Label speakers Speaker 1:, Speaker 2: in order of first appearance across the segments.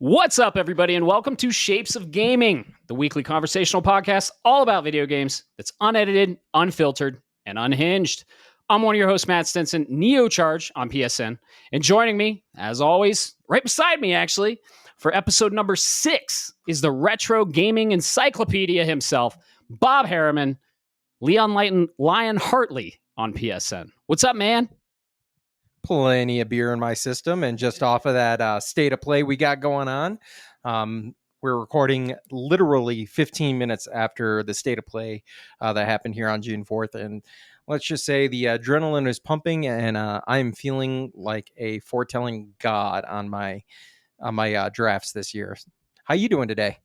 Speaker 1: What's up, everybody, and welcome to Shapes of Gaming, the weekly conversational podcast all about video games that's unedited, unfiltered, and unhinged. I'm one of your hosts, Matt Stinson, Neocharge on PSN, and joining me, as always, right beside me, actually, for episode number 6 is the retro gaming encyclopedia himself, Bob Harriman, Lion Hartley on PSN. What's up, man?
Speaker 2: Plenty of beer in my system, and just off of that state of play we got going on, we're recording literally 15 minutes after the state of play that happened here on June 4th, and let's just say the adrenaline is pumping, and I'm feeling like a foretelling god on my drafts this year. How you doing today?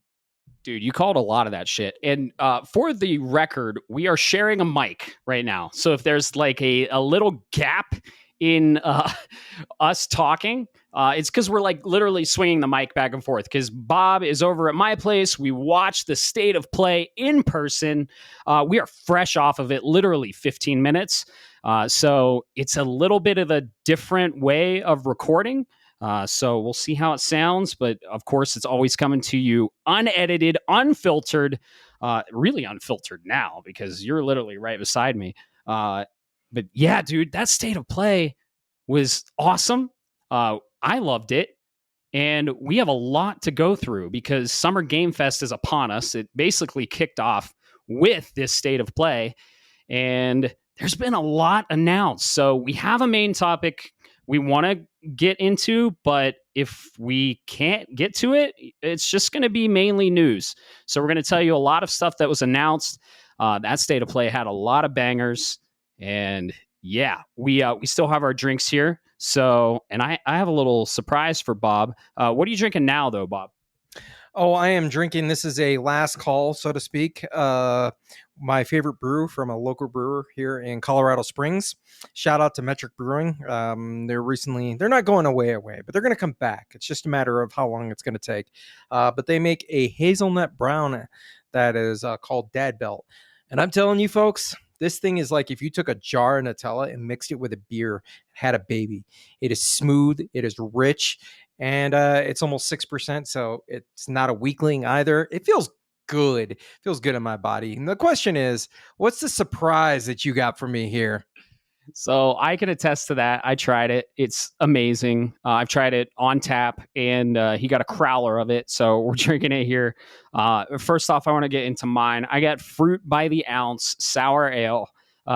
Speaker 1: Dude, you called a lot of that shit. And for the record, we are sharing a mic right now. So if there's like a little gap in us talking, it's because we're like literally swinging the mic back and forth because Bob is over at my place. We watched the state of play in person. We are fresh off of it, literally 15 minutes. So it's a little bit of a different way of recording. So we'll see how it sounds. But of course, it's always coming to you unedited, unfiltered, really unfiltered now because you're literally right beside me. But yeah, dude, that state of play was awesome. I loved it. And we have a lot to go through because Summer Game Fest is upon us. It basically kicked off with this state of play. And there's been a lot announced. So we have a main topic we want to get into, but if we can't get to it, it's just going to be mainly news. So we're going to tell you a lot of stuff that was announced. That state of play had a lot of bangers. And yeah, we still have our drinks here. So, and I have a little surprise for Bob. What are you drinking now, though, Bob?
Speaker 2: Oh, I am drinking. This is a last call, so to speak. My favorite brew from a local brewer here in Colorado Springs. Shout out to Metric Brewing. They're not going away, but they're going to come back. It's just a matter of how long it's going to take. But they make a hazelnut brown that is called Dad Belt. And I'm telling you, folks, this thing is like if you took a jar of Nutella and mixed it with a beer, had a baby. It is smooth. It is rich. And it's almost 6%, so it's not a weakling either. It feels good. It feels good in my body. And the question is, what's the surprise that you got for me here?
Speaker 1: So I can attest to that. I tried it. It's amazing. I've tried it on tap, and he got a crowler of it. So we're drinking it here. First off, I want to get into mine. I got Fruit by the Ounce Sour Ale.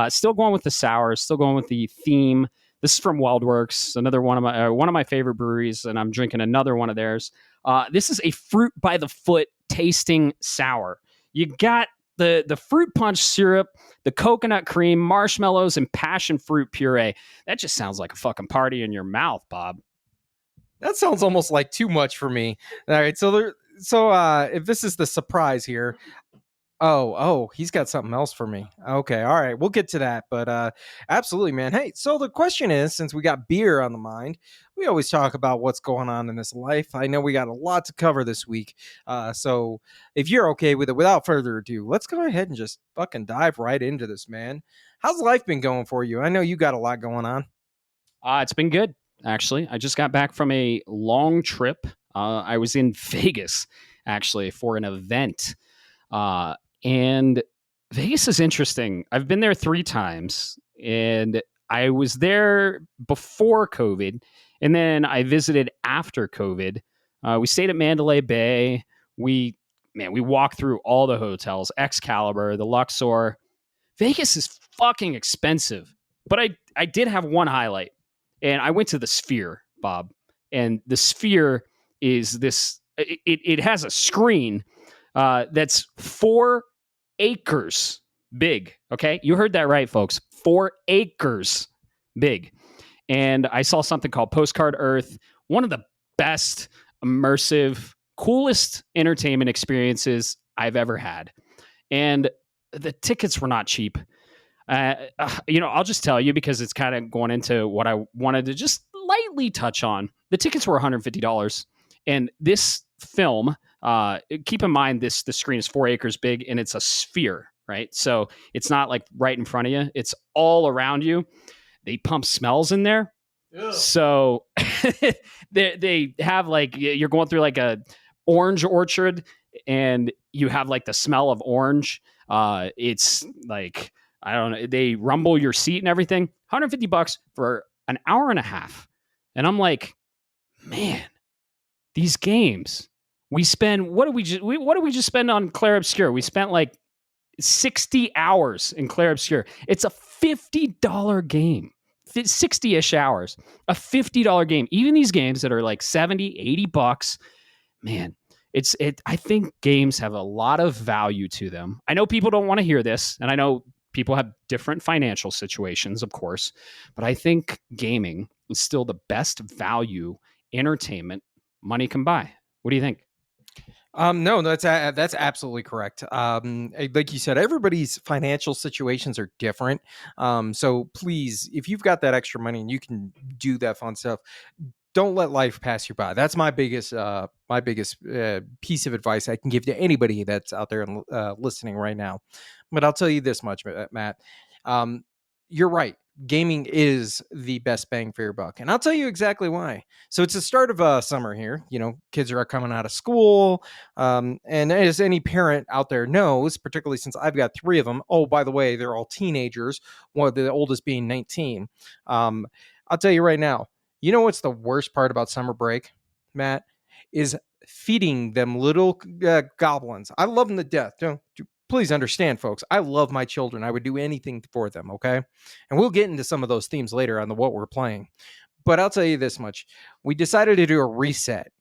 Speaker 1: Still going with the sour. Still going with the theme. This is from WeldWorks, another one of my favorite breweries, and I'm drinking another one of theirs. This is a fruit by the foot tasting sour. You got the fruit punch syrup, the coconut cream, marshmallows, and passion fruit puree. That just sounds like a fucking party in your mouth, Bob.
Speaker 2: That sounds almost like too much for me. All right, so if this is the surprise here. Oh, he's got something else for me. Okay, all right, we'll get to that. But absolutely, man. Hey, so the question is, since we got beer on the mind, we always talk about what's going on in this life. I know we got a lot to cover this week. So if you're okay with it, without further ado, let's go ahead and just fucking dive right into this, man. How's life been going for you? I know you got a lot going on.
Speaker 1: It's been good, actually. I just got back from a long trip. I was in Vegas, actually, for an event. And Vegas is interesting. I've been there 3 times, and I was there before COVID, and then I visited after COVID. We stayed at Mandalay Bay. We walked through all the hotels, Excalibur, the Luxor. Vegas is fucking expensive, but I did have one highlight, and I went to the Sphere, Bob, and the Sphere is this. It has a screen that's 4 acres big. Okay. You heard that right, folks. 4 acres big. And I saw something called Postcard Earth, one of the best, immersive, coolest entertainment experiences I've ever had. And the tickets were not cheap. I'll just tell you because it's kind of going into what I wanted to just lightly touch on. The tickets were $150. And this film, keep in mind the screen is 4 acres big and it's a sphere, right? So it's not like right in front of you. It's all around you. They pump smells in there. So they have like, you're going through like a orange orchard and you have like the smell of orange. It's like, I don't know, they rumble your seat and everything. $150 for an hour and a half. And I'm like, man, these games. We spend, what do we just spend on Clair Obscur? We spent like 60 hours in Clair Obscur. It's a $50 game. 60-ish hours. A $50 game. Even these games that are like 70, $80, man, I think games have a lot of value to them. I know people don't want to hear this, and I know people have different financial situations, of course, but I think gaming is still the best value entertainment money can buy. What do you think?
Speaker 2: No, that's absolutely correct. Like you said, everybody's financial situations are different. So please, if you've got that extra money and you can do that fun stuff, don't let life pass you by. That's my biggest piece of advice I can give to anybody that's out there and listening right now. But I'll tell you this much, Matt. You're right. Gaming is the best bang for your buck, and I'll tell you exactly why. So it's the start of summer here. You know, kids are coming out of school, and as any parent out there knows, particularly since I've got three of them. Oh, by the way, they're all teenagers. One of the oldest being 19. I'll tell you right now. You know what's the worst part about summer break, Matt? Is feeding them little goblins. I love them to death. Don't please understand, folks. I love my children. I would do anything for them. Okay, and we'll get into some of those themes later on the what we're playing. But I'll tell you this much: we decided to do a reset.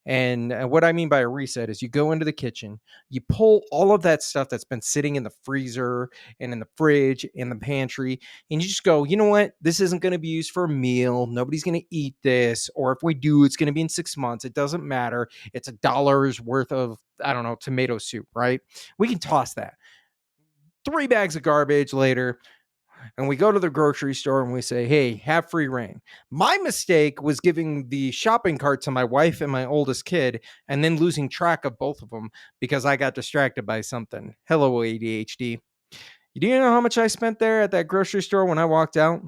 Speaker 2: And what I mean by a reset is you go into the kitchen, you pull all of that stuff that's been sitting in the freezer and in the fridge, in the pantry, and you just go, you know what? This isn't going to be used for a meal. Nobody's going to eat this. Or if we do, it's going to be in 6 months. It doesn't matter. It's $1 worth of, I don't know, tomato soup, right? We can toss that. 3 bags of garbage later, and we go to the grocery store and we say, hey, have free reign. My mistake was giving the shopping cart to my wife and my oldest kid and then losing track of both of them because I got distracted by something. Hello, ADHD. Do you know how much I spent there at that grocery store when I walked out?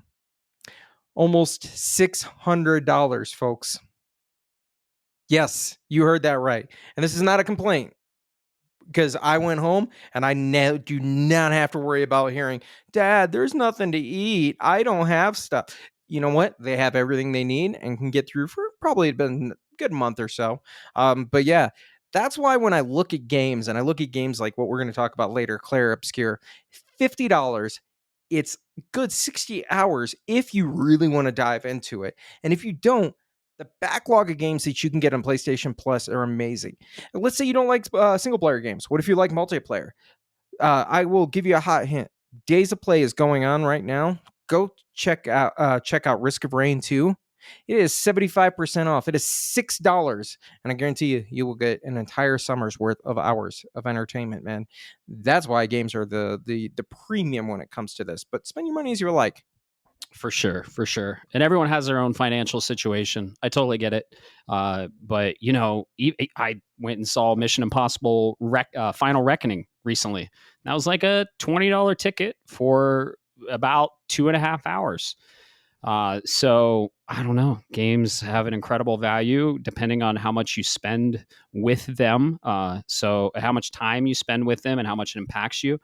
Speaker 2: Almost $600, folks. Yes, you heard that right. And this is not a complaint, because I went home and I do not have to worry about hearing, Dad, there's nothing to eat. I don't have stuff. You know what? They have everything they need and can get through for probably been a good month or so. But yeah, that's why when I look at games and I look at games like what we're going to talk about later, Clair Obscur, $50, it's good 60 hours if you really want to dive into it. And if you don't, the backlog of games that you can get on PlayStation Plus are amazing. Let's say you don't like single player games. What if you like multiplayer? I will give you a hot hint. Days of Play is going on right now. Go check out Risk of Rain 2. It is 75% off. It is $6, and I guarantee you will get an entire summer's worth of hours of entertainment, man. That's why games are the premium when it comes to this. But spend your money as you like.
Speaker 1: For sure, for sure. And everyone has their own financial situation. I totally get it. But, you know, I went and saw Mission Impossible Final Reckoning recently. That was like a $20 ticket for about 2.5 hours. So I don't know. Games have an incredible value depending on how much you spend with them. So how much time you spend with them and how much it impacts you.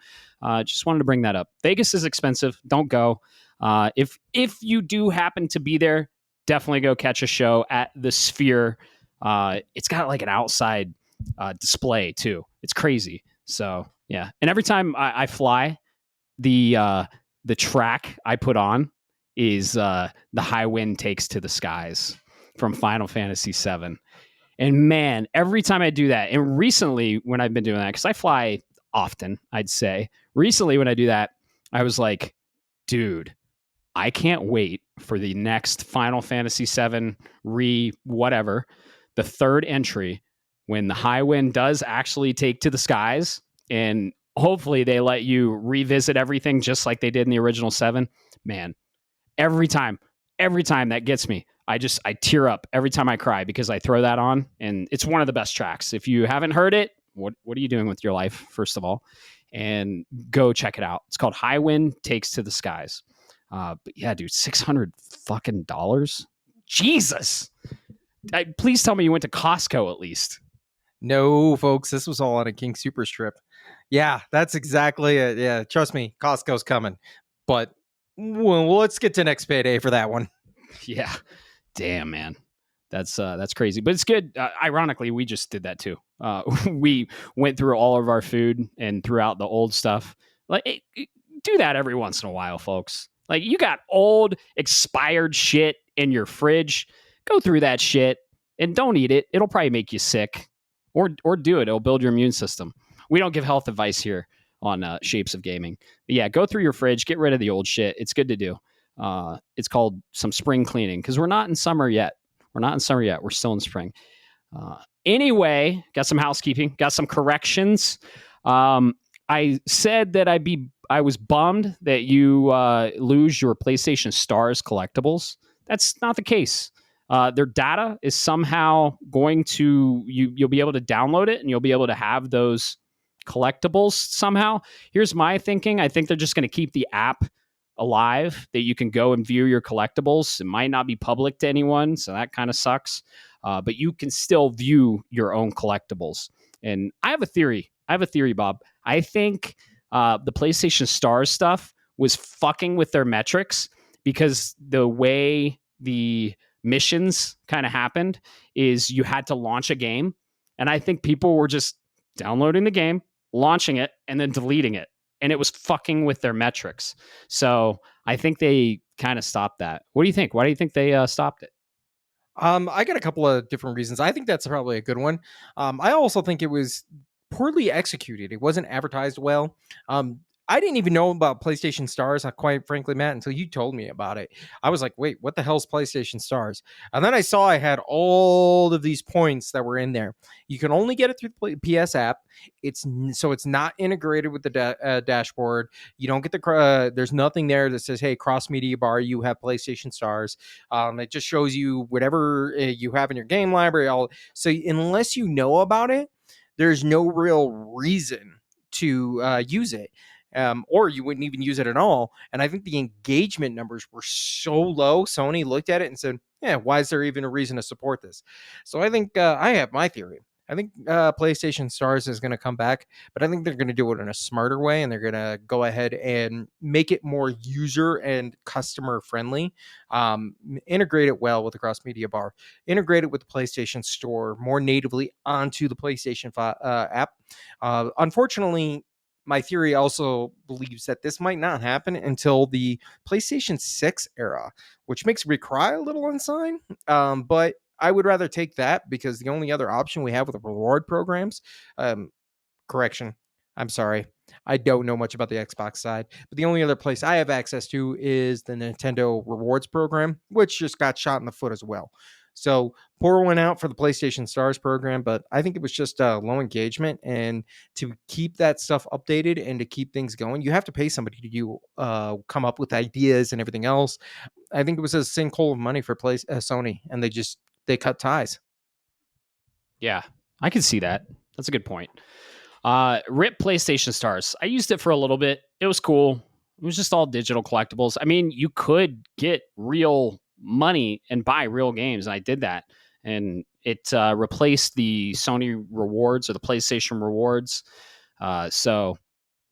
Speaker 1: Just wanted to bring that up. Vegas is expensive. Don't go. If you do happen to be there, definitely go catch a show at the Sphere. It's got like an outside display too. It's crazy. So yeah, and every time I fly, the track I put on is the High Wind Takes to the Skies from Final Fantasy VII. And man, every time I do that, and recently when I've been doing that, because I fly often, I'd say, recently when I do that, I was like, dude, I can't wait for the next Final Fantasy VII whatever, the third entry, when the High Wind does actually take to the skies, and hopefully they let you revisit everything just like they did in the original 7. Man, every time that gets me. I tear up every time I cry because I throw that on, and it's one of the best tracks. If you haven't heard it, what are you doing with your life, first of all? And go check it out. It's called High Wind Takes to the Skies. But yeah, dude, $600 fucking. Jesus. Please tell me you went to Costco at least.
Speaker 2: No, folks, this was all on a King Super strip. Yeah, that's exactly it. Yeah, trust me, Costco's coming. But well, let's get to next payday for that one.
Speaker 1: Yeah. Damn, man. That's crazy, but it's good. Ironically, we just did that too. We went through all of our food and threw out the old stuff. Like, do that every once in a while, folks. Like, you got old, expired shit in your fridge. Go through that shit and don't eat it. It'll probably make you sick, or do it. It'll build your immune system. We don't give health advice here on Shapes of Gaming. But yeah, go through your fridge, get rid of the old shit. It's good to do. It's called some spring cleaning because we're not in summer yet. We're still in spring. Anyway, got some housekeeping, got some corrections. I said that I was bummed that you lose your PlayStation Stars collectibles. That's not the case. Their data is somehow going to you'll be able to download it and you'll be able to have those collectibles somehow. Here's my thinking. I think they're just going to keep the app alive that you can go and view your collectibles. It might not be public to anyone, so that kind of sucks. But you can still view your own collectibles. And I have a theory, Bob. I think the PlayStation Stars stuff was fucking with their metrics because the way the missions kind of happened is you had to launch a game. And I think people were just downloading the game, launching it, and then deleting it. And it was fucking with their metrics. So I think they kind of stopped that. What do you think? Why do you think they stopped it?
Speaker 2: I got a couple of different reasons. I think that's probably a good one. I also think it was poorly executed. It wasn't advertised well. I didn't even know about PlayStation Stars, quite frankly, Matt, until you told me about it. I was like, wait, what the hell's PlayStation Stars? And then I saw I had all of these points that were in there. You can only get it through the PS app. It's not integrated with the dashboard. You don't get there's nothing there that says, hey, cross media bar, you have PlayStation Stars. It just shows you whatever you have in your game library. So unless you know about it, there's no real reason to use it. Or you wouldn't even use it at all. And I think the engagement numbers were so low. Sony looked at it and said, yeah, why is there even a reason to support this? So I think I have my theory. I think PlayStation Stars is going to come back, but I think they're going to do it in a smarter way, and they're going to go ahead and make it more user and customer friendly. Integrate it well with the cross media bar, integrate it with the PlayStation Store more natively onto the PlayStation app. Unfortunately, my theory also believes that this might not happen until the PlayStation 6 era, which makes me cry a little inside. But I would rather take that because the only other option we have with the reward programs, correction, I'm sorry, I don't know much about the Xbox side, but the only other place I have access to is the Nintendo rewards program, which just got shot in the foot as well. So pour one out for the PlayStation Stars program, but I think it was just low engagement. And to keep that stuff updated and to keep things going, you have to pay somebody to come up with ideas and everything else. I think it was a sinkhole of money for Sony, and they cut ties.
Speaker 1: Yeah, I can see that. That's a good point. RIP PlayStation Stars. I used it for a little bit. It was cool. It was just all digital collectibles. I mean, you could get real money and buy real games. And I did that. And it replaced the Sony rewards or the PlayStation rewards. So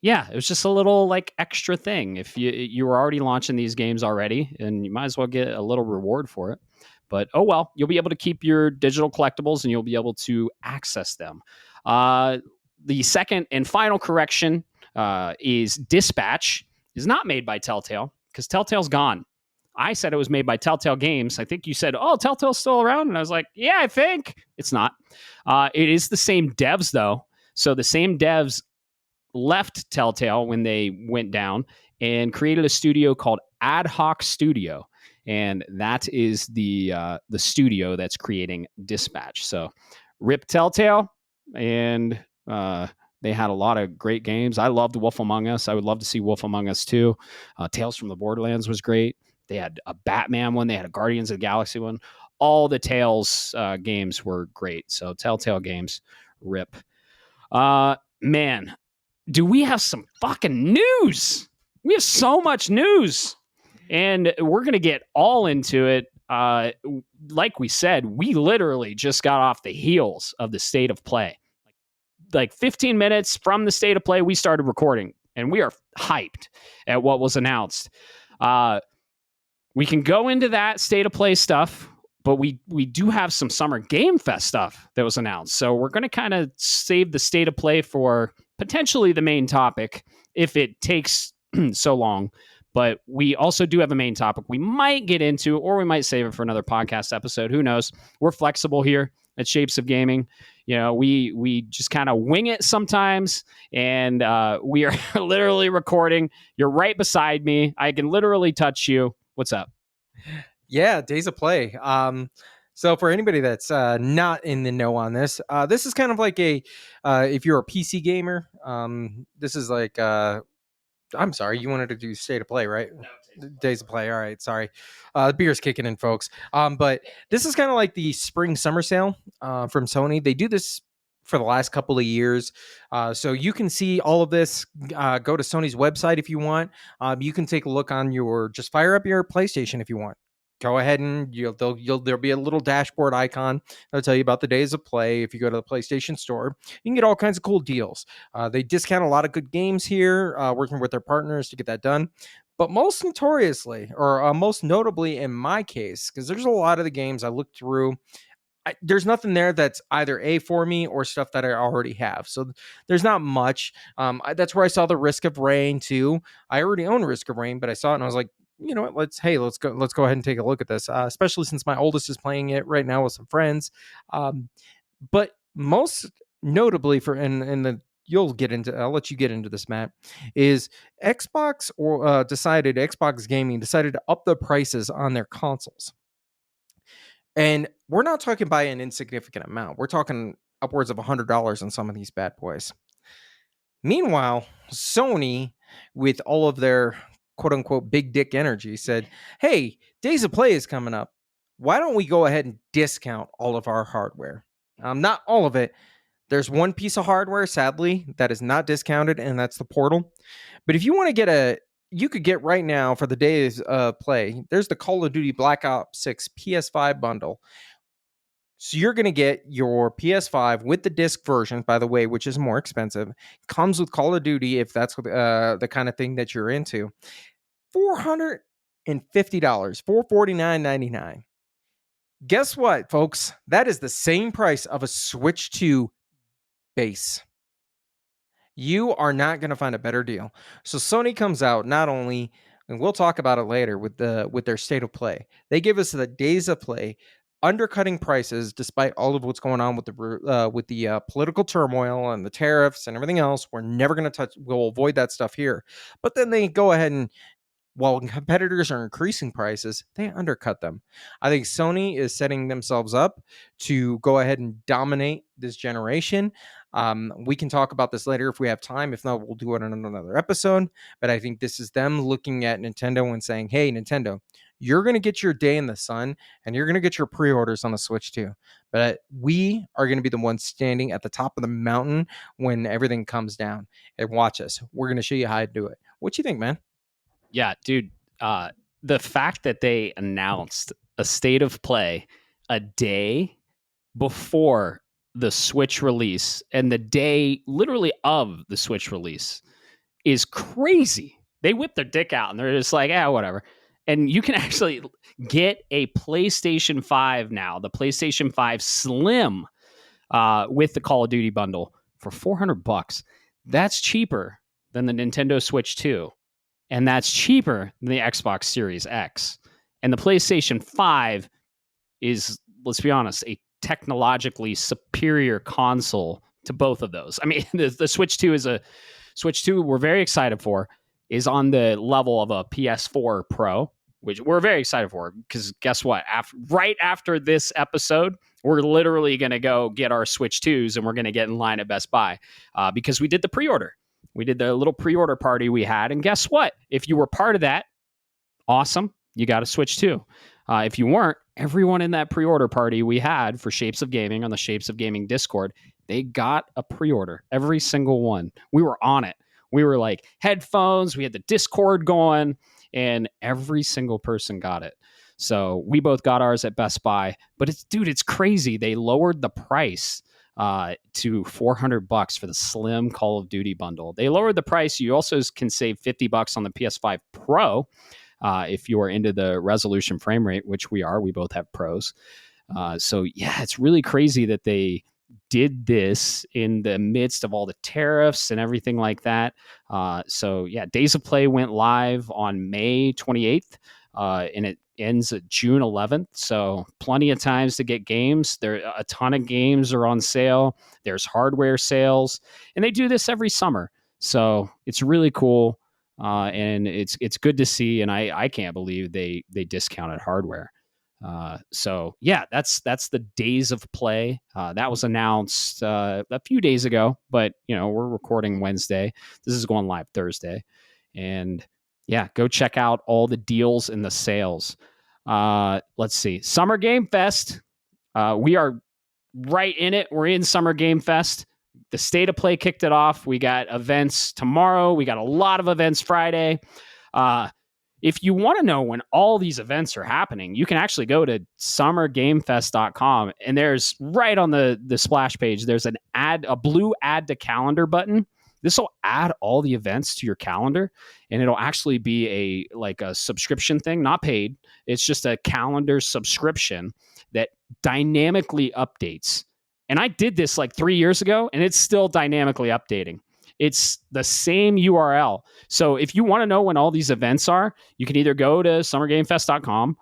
Speaker 1: yeah, it was just a little like extra thing. If you were already launching these games already, and you might as well get a little reward for it. But oh well, you'll be able to keep your digital collectibles and you'll be able to access them. The second and final correction is Dispatch is not made by Telltale because Telltale's gone. I said it was made by Telltale Games. I think you said, oh, Telltale's still around. And I was like, yeah, I think. It's not. It is the same devs, though. So the same devs left Telltale when they went down and created a studio called Ad Hoc Studio. And that is the studio that's creating Dispatch. So rip Telltale. And they had a lot of great games. I loved Wolf Among Us. I would love to see Wolf Among Us 2. Tales from the Borderlands was great. They had a Batman one. They had a Guardians of the Galaxy one. All the Tales games were great. So Telltale Games, rip. Man, do we have some fucking news? We have so much news. And we're going to get all into it. Like we said, we literally just got off the heels of the state of play. Like 15 minutes from the state of play, we started recording, and we are hyped at what was announced. We can go into that state of play stuff, but we do have some Summer Game Fest stuff that was announced. So we're going to kind of save the state of play for potentially the main topic if it takes so long. But we also do have a main topic we might get into, or we might save it for another podcast episode. Who knows? We're flexible here at Shapes of Gaming. You know, we just kind of wing it sometimes, and we are literally recording. You're right beside me. I can literally touch you. What's up?
Speaker 2: Yeah, Days of Play. So for anybody that's not in the know on this, this is kind of like a if you're a PC gamer, this is like I'm sorry, you wanted to do State of Play, right? Days of Play. All right, sorry. The beer's kicking in, folks. But this is kind of like the spring summer sale from Sony. They do this for the last couple of years. So you can see all of this. Go to Sony's website if you want. You can take a look on just fire up your PlayStation if you want. Go ahead and there'll be a little dashboard icon that'll tell you about the Days of Play. If you go to the PlayStation Store, you can get all kinds of cool deals. They discount a lot of good games here, working with their partners to get that done. But most notoriously, or most notably in my case, because there's a lot of the games I looked through, there's nothing there that's either A for me or stuff that I already have. So there's not much. That's where I saw the Risk of Rain too. I already own Risk of Rain, but I saw it and I was like, you know what? Let's go ahead and take a look at this. Especially since my oldest is playing it right now with some friends. But most notably you'll get into. I'll let you get into this, Matt. Is Xbox Xbox Gaming decided to up the prices on their consoles. And we're not talking by an insignificant amount. We're talking upwards of $100 on some of these bad boys. Meanwhile, Sony, with all of their quote unquote big dick energy, said, hey, Days of Play is coming up. Why don't we go ahead and discount all of our hardware? Not all of it. There's one piece of hardware, sadly, that is not discounted, and that's the Portal. But if you want to you could get right now for the Days of Play, there's the Call of Duty Black Ops 6 PS5 bundle. So you're going to get your PS5 with the disc version, by the way, which is more expensive. Comes with Call of Duty, if that's the kind of thing that you're into. $450, $449.99. Guess what, folks? That is the same price of a Switch 2 base. You are not going to find a better deal. So Sony comes out not only, and we'll talk about it later with their State of Play. They give us the Days of Play, undercutting prices despite all of what's going on with the political turmoil and the tariffs and everything else. We're never going to touch. We'll avoid that stuff here. But then they go ahead and, while competitors are increasing prices, they undercut them. I think Sony is setting themselves up to go ahead and dominate this generation. We can talk about this later if we have time. If not, we'll do it on another episode. But I think this is them looking at Nintendo and saying, hey, Nintendo, you're going to get your day in the sun and you're going to get your pre-orders on the Switch too. But we are going to be the ones standing at the top of the mountain when everything comes down. And watch us. We're going to show you how to do it. What you think, man?
Speaker 1: Yeah, dude. The fact that they announced a State of Play a day before the Switch release and the day literally of the Switch release is crazy. They whip their dick out and they're just like, whatever. And you can actually get a PlayStation 5 now, the PlayStation 5 Slim, with the Call of Duty bundle for $400. That's cheaper than the Nintendo Switch 2. And that's cheaper than the Xbox Series X. And the PlayStation 5 is, let's be honest, a technologically superior console to both of those. I mean, the Switch 2 Switch 2 we're very excited for, is on the level of a PS4 Pro, which we're very excited for, because guess what? Right after this episode, we're literally going to go get our Switch 2s and we're going to get in line at Best Buy because we did the pre-order. We did the little pre-order party we had. And guess what? If you were part of that, awesome. You got a Switch 2. If you weren't, everyone in that pre-order party we had for Shapes of Gaming on the Shapes of Gaming Discord, they got a pre-order. Every single one. We were on it. We were like headphones, we had the Discord going, and every single person got it. So we both got ours at Best Buy. But it's crazy. They lowered the price to $400 for the slim Call of Duty bundle. They lowered the price. You also can save $50 on the PS5 Pro if you are into the resolution frame rate, which we are. We both have pros. So yeah, it's really crazy that they did this in the midst of all the tariffs and everything like that. So yeah, Days of Play went live on May 28th, and it ends at June 11th. So plenty of times to get games. There a ton of games are on sale. There's hardware sales, and they do this every summer. So it's really cool. And it's good to see, and I can't believe they discounted hardware. So yeah, that's the Days of Play. That was announced a few days ago, but we're recording Wednesday. This is going live Thursday, and yeah, go check out all the deals and the sales. Let's see, Summer Game Fest. We are right in it. We're in Summer Game Fest. The State of Play kicked it off. We got events tomorrow. We got a lot of events Friday. If you want to know when all these events are happening, you can actually go to summergamefest.com, and there's right on the splash page, there's a blue add to calendar button. This will add all the events to your calendar, and it'll actually be a subscription thing, not paid. It's just a calendar subscription that dynamically updates. And I did this like 3 years ago, and it's still dynamically updating. It's the same URL. So if you want to know when all these events are, you can either go to summergamefest.com,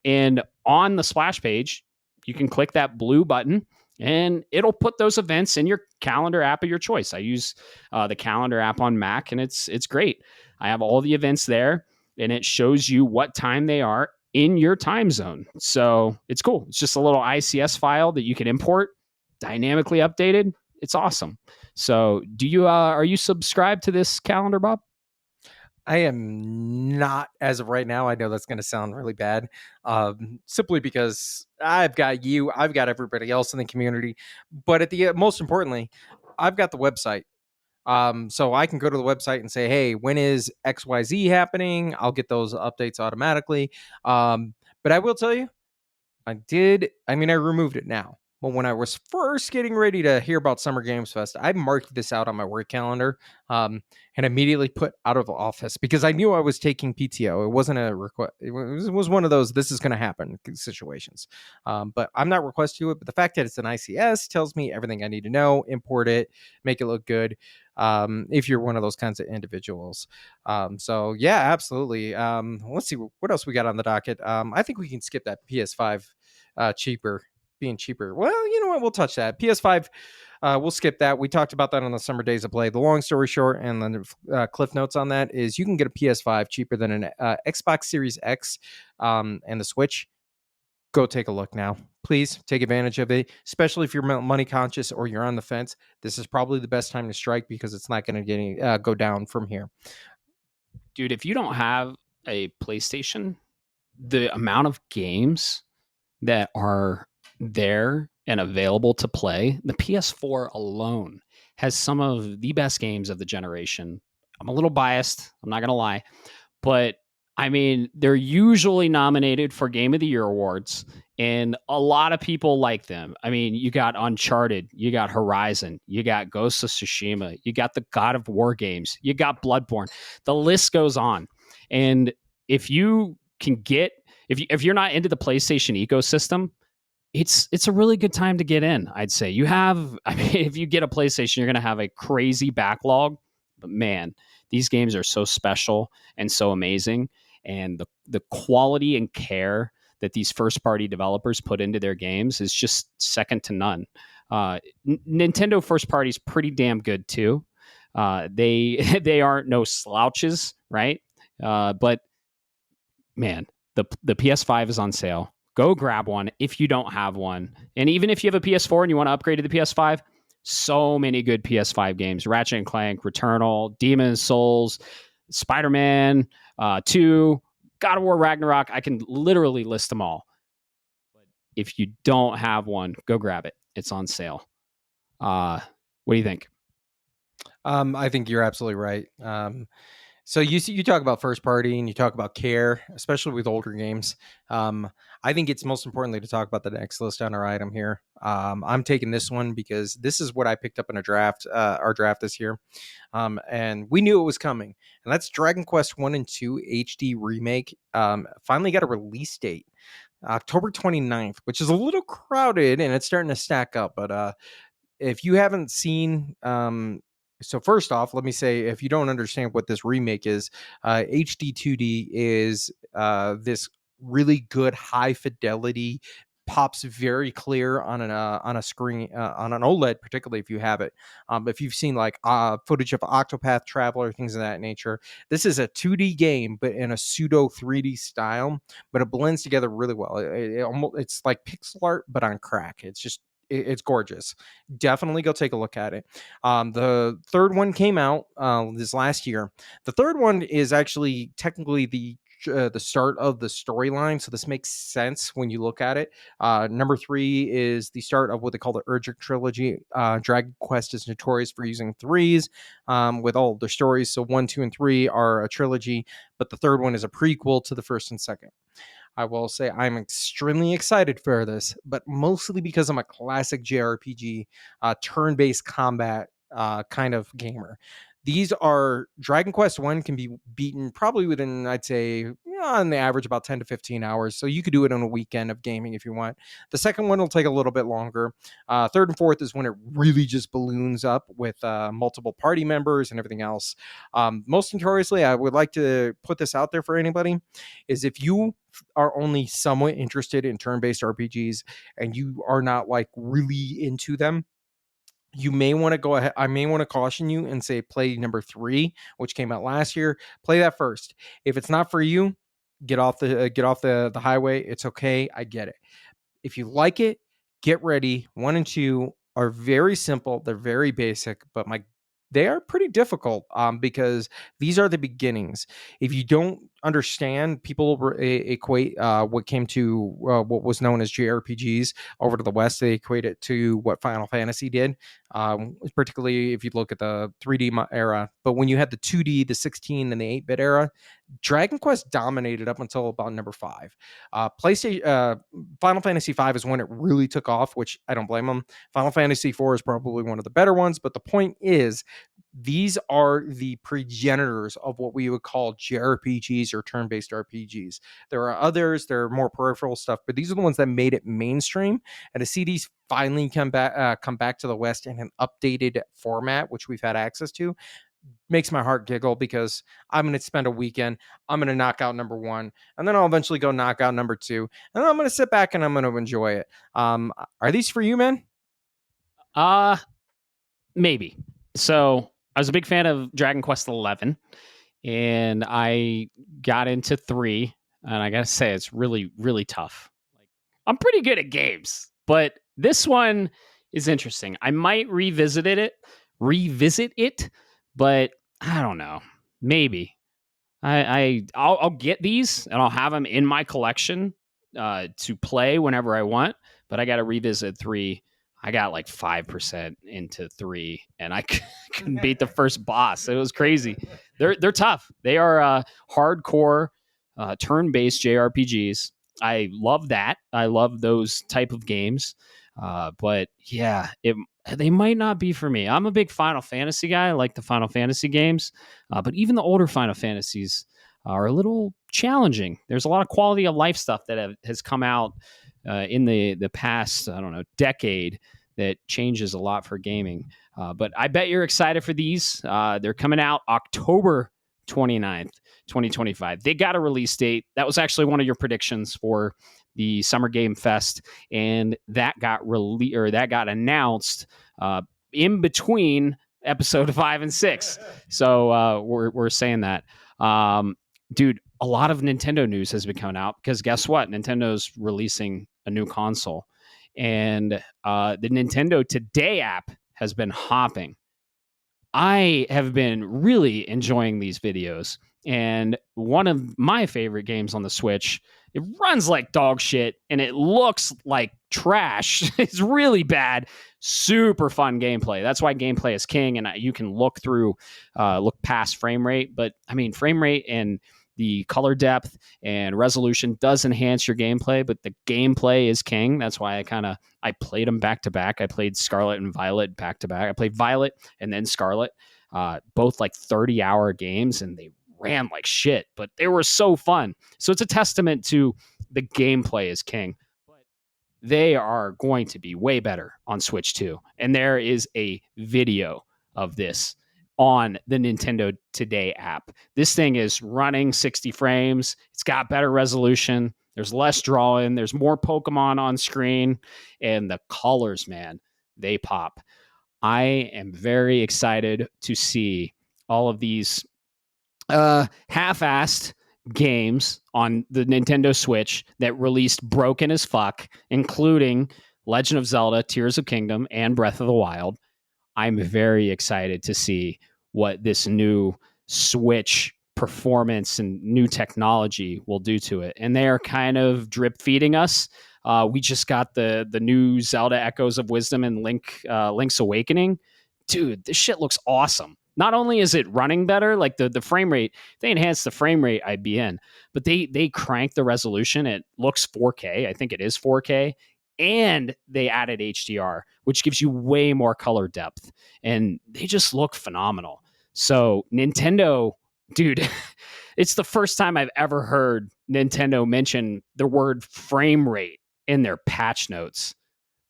Speaker 1: and on the splash page, you can click that blue button, and it'll put those events in your calendar app of your choice. I use the calendar app on Mac, and it's great. I have all the events there, and it shows you what time they are in your time zone. So it's cool. It's just a little ICS file that you can import, dynamically updated. It's awesome. So do you are you subscribed to this calendar, Bob?
Speaker 2: I am not as of right now. I know that's going to sound really bad, simply because I've got you, I've got everybody else in the community, but at the most importantly, I've got the website. So I can go to the website and say, hey, when is XYZ happening? I'll get those updates automatically. But I will tell you, I removed it now. But when I was first getting ready to hear about Summer Games Fest, I marked this out on my work calendar, and immediately put out of office because I knew I was taking PTO. It wasn't a request. It was one of those, this is going to happen situations. But I'm not request to it. But the fact that it's an ICS tells me everything I need to know, import it, make it look good. If you're one of those kinds of individuals. So yeah, absolutely. Let's see what else we got on the docket. I think we can skip that PS5 being cheaper. Well, you know what? We'll touch that. PS5, we'll skip that. We talked about that on the Summer Days of Play. The long story short, and then cliff notes on that is you can get a PS5 cheaper than an Xbox Series X and the Switch. Go take a look now. Please take advantage of it, especially if you're money conscious or you're on the fence. This is probably the best time to strike because it's not going to go down from here.
Speaker 1: Dude, if you don't have a PlayStation, the amount of games that are there and available to play, the PS4 alone has some of the best games of the generation. I'm a little biased, I'm not going to lie, but I mean, they're usually nominated for Game of the Year awards, and a lot of people like them. I mean, you got Uncharted, you got Horizon, you got Ghost of Tsushima, you got the God of War games, you got Bloodborne. The list goes on. And if you can get, if you're not into the PlayStation ecosystem, it's a really good time to get in. I'd say if you get a PlayStation, you're going to have a crazy backlog, but man, these games are so special and so amazing, and the quality and care that these first party developers put into their games is just second to none. Nintendo first party is pretty damn good too. They aren't no slouches, right? But man, the PS5 is on sale. Go grab one if you don't have one. And even if you have a PS4 and you want to upgrade to the PS5, so many good PS5 games. Ratchet and Clank, Returnal, Demon's Souls, Spider-Man 2, God of War Ragnarok. I can literally list them all. But if you don't have one, go grab it. It's on sale. What do you think?
Speaker 2: I think you're absolutely right. So you talk about first party and you talk about care, especially with older games. Um, I think it's most importantly to talk about the next list on our item here. I'm taking this one because this is what I picked up in a draft, our draft this year, and we knew it was coming. And that's Dragon Quest One and Two HD remake. Finally got a release date, October 29th, which is a little crowded and it's starting to stack up. But if you haven't seen, so first off, let me say, if you don't understand what this remake is, HD 2D is this really good high fidelity, pops very clear on a screen, on an OLED, particularly if you have it. If you've seen like footage of Octopath Traveler, things of that nature, this is a 2D game but in a pseudo 3D style, but it blends together really well. It's like pixel art but on crack. It's gorgeous. Definitely go take a look at it. The third one came out this last year. The third one is actually technically the start of the storyline, so this makes sense when you look at it. Number three is the start of what they call the Urgent trilogy. Dragon Quest is notorious for using threes with all of their stories. So one, two, and three are a trilogy, but the third one is a prequel to the first and second. I will say I'm extremely excited for this, but mostly because I'm a classic JRPG, turn-based combat kind of gamer. These are Dragon Quest One can be beaten probably within, I'd say, on the average about 10 to 15 hours. So you could do it on a weekend of gaming if you want. The second one will take a little bit longer. Third and fourth is when it really just balloons up with multiple party members and everything else. Most notoriously, I would like to put this out there for anybody, is if you are only somewhat interested in turn-based RPGs and you are not like really into them, you may want to go ahead. I may want to caution you and say play number three, which came out last year. Play that first. If it's not for you, get off the highway. It's okay. I get it. If you like it, get ready. One and two are very simple. They're very basic, but they are pretty difficult because these are the beginnings. If you don't understand, people equate what came to what was known as JRPGs over to the West. They equate it to what Final Fantasy did, particularly if you look at the 3D era. But when you had the 2D, the 16, and the 8-bit era, Dragon Quest dominated up until about number five. PlayStation, Final Fantasy V is when it really took off, which I don't blame them. Final Fantasy IV is probably one of the better ones, but the point is, these are the progenitors of what we would call JRPGs or turn-based RPGs. There are others, there are more peripheral stuff, but these are the ones that made it mainstream. And to see these finally come back to the West in an updated format, which we've had access to, makes my heart giggle because I'm going to spend a weekend. I'm going to knock out number one, and then I'll eventually go knock out number two, and then I'm going to sit back and I'm going to enjoy it. Are these for you, man?
Speaker 1: Uh Maybe. So I was a big fan of Dragon Quest 11, and I got into three, and I gotta say it's really, really tough. Like, I'm pretty good at games, but this one is interesting. I might revisit it, but I don't know. Maybe I'll get these and I'll have them in my collection to play whenever I want. But I got to revisit three. I got like 5% into three, and I couldn't beat the first boss. It was crazy. They're tough. They are hardcore turn-based JRPGs. I love that. I love those type of games. But yeah, they might not be for me. I'm a big Final Fantasy guy. I like the Final Fantasy games, but even the older Final Fantasies are a little challenging. There's a lot of quality of life stuff that has come out in the past, I don't know, decade that changes a lot for gaming. But I bet you're excited for these. They're coming out October 29th, 2025. They got a release date. That was actually one of your predictions for the Summer Game Fest, and that got that got announced in between episode 5 and 6. So we're saying that. Dude, a lot of Nintendo news has been coming out because guess what? Nintendo's releasing a new console, and the Nintendo Today app has been hopping. I have been really enjoying these videos. And one of my favorite games on the Switch, it runs like dog shit and it looks like trash. It's really bad. Super fun gameplay. That's why gameplay is king, and you can look past frame rate. But I mean, frame rate and the color depth and resolution does enhance your gameplay, but the gameplay is king. That's why I played them back to back. I played Scarlet and Violet back to back. I played Violet and then Scarlet, both like 30-hour games, and they ran like shit, but they were so fun. So it's a testament to the gameplay is king. But they are going to be way better on Switch 2. And there is a video of this on the Nintendo Today app. This thing is running 60 frames. It's got better resolution. There's less drawing. There's more Pokemon on screen. And the colors, man, they pop. I am very excited to see all of these half-assed games on the Nintendo Switch that released broken as fuck, including Legend of Zelda, Tears of Kingdom, and Breath of the Wild. I'm very excited to see what this new Switch performance and new technology will do to it. And they are kind of drip feeding us. We just got the new Zelda Echoes of Wisdom and Link's Awakening. Dude, this shit looks awesome. Not only is it running better, like the frame rate, they enhanced the frame rate IBN, but they cranked the resolution. It looks 4K. I think it is 4K. And they added HDR, which gives you way more color depth. And they just look phenomenal. So Nintendo, dude, it's the first time I've ever heard Nintendo mention the word frame rate in their patch notes.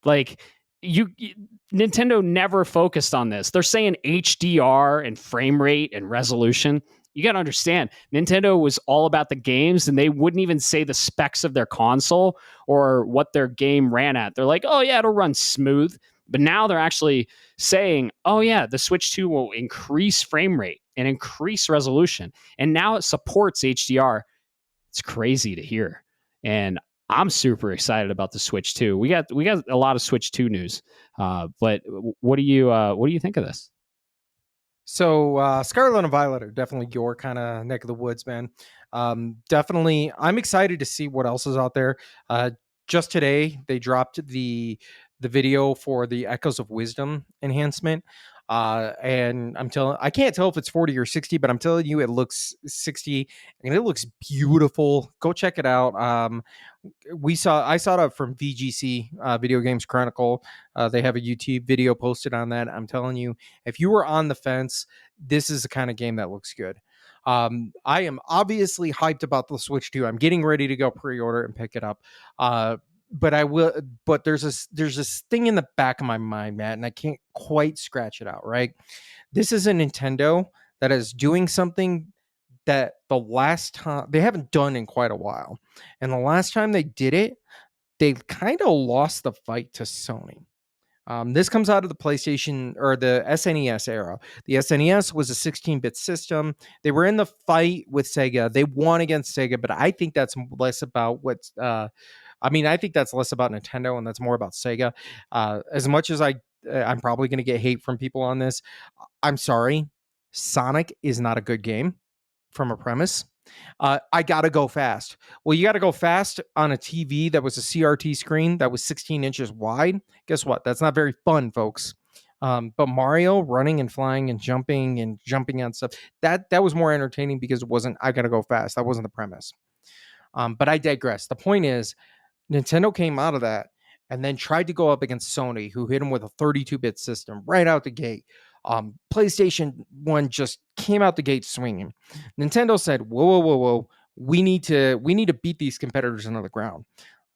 Speaker 1: Like Nintendo never focused on this. They're saying HDR and frame rate and resolution. You got to understand, Nintendo was all about the games, and they wouldn't even say the specs of their console or what their game ran at. They're like, oh yeah, it'll run smooth. But now they're actually saying, oh yeah, the Switch 2 will increase frame rate and increase resolution. And now it supports HDR. It's crazy to hear. And I'm super excited about the Switch 2. We got a lot of Switch 2 news. But what do you think of this?
Speaker 2: So Scarlet and Violet are definitely your kind of neck of the woods, man. Definitely, I'm excited to see what else is out there. Just today, they dropped the video for the Echoes of Wisdom enhancement. And I can't tell if it's 40 or 60, but I'm telling you, it looks 60 and it looks beautiful. Go check it out. I saw it from VGC, Video Games Chronicle. They have a YouTube video posted on that. I'm telling you, if you were on the fence, this is the kind of game that looks good. I am obviously hyped about the Switch 2. I'm getting ready to go pre-order and pick it up. But I will. But there's this thing in the back of my mind, Matt, and I can't quite scratch it out. Right, this is a Nintendo that is doing something that the last time they haven't done in quite a while, and the last time they did it, they kind of lost the fight to Sony. This comes out of the PlayStation or the SNES era. The SNES was a 16-bit system. They were in the fight with Sega. They won against Sega, but I think that's less about what's. I think that's less about Nintendo and that's more about Sega. As much as I'm probably going to get hate from people on this. I'm sorry. Sonic is not a good game from a premise. I gotta go fast. Well, you gotta go fast on a TV that was a CRT screen that was 16 inches wide. Guess what? That's not very fun, folks. But Mario running and flying and jumping on stuff, that was more entertaining because it wasn't, I gotta go fast. That wasn't the premise. But I digress. The point is, Nintendo came out of that and then tried to go up against Sony, who hit them with a 32-bit system right out the gate. PlayStation 1 just came out the gate swinging. Nintendo said, whoa, whoa, whoa, whoa. We need to beat these competitors into the ground.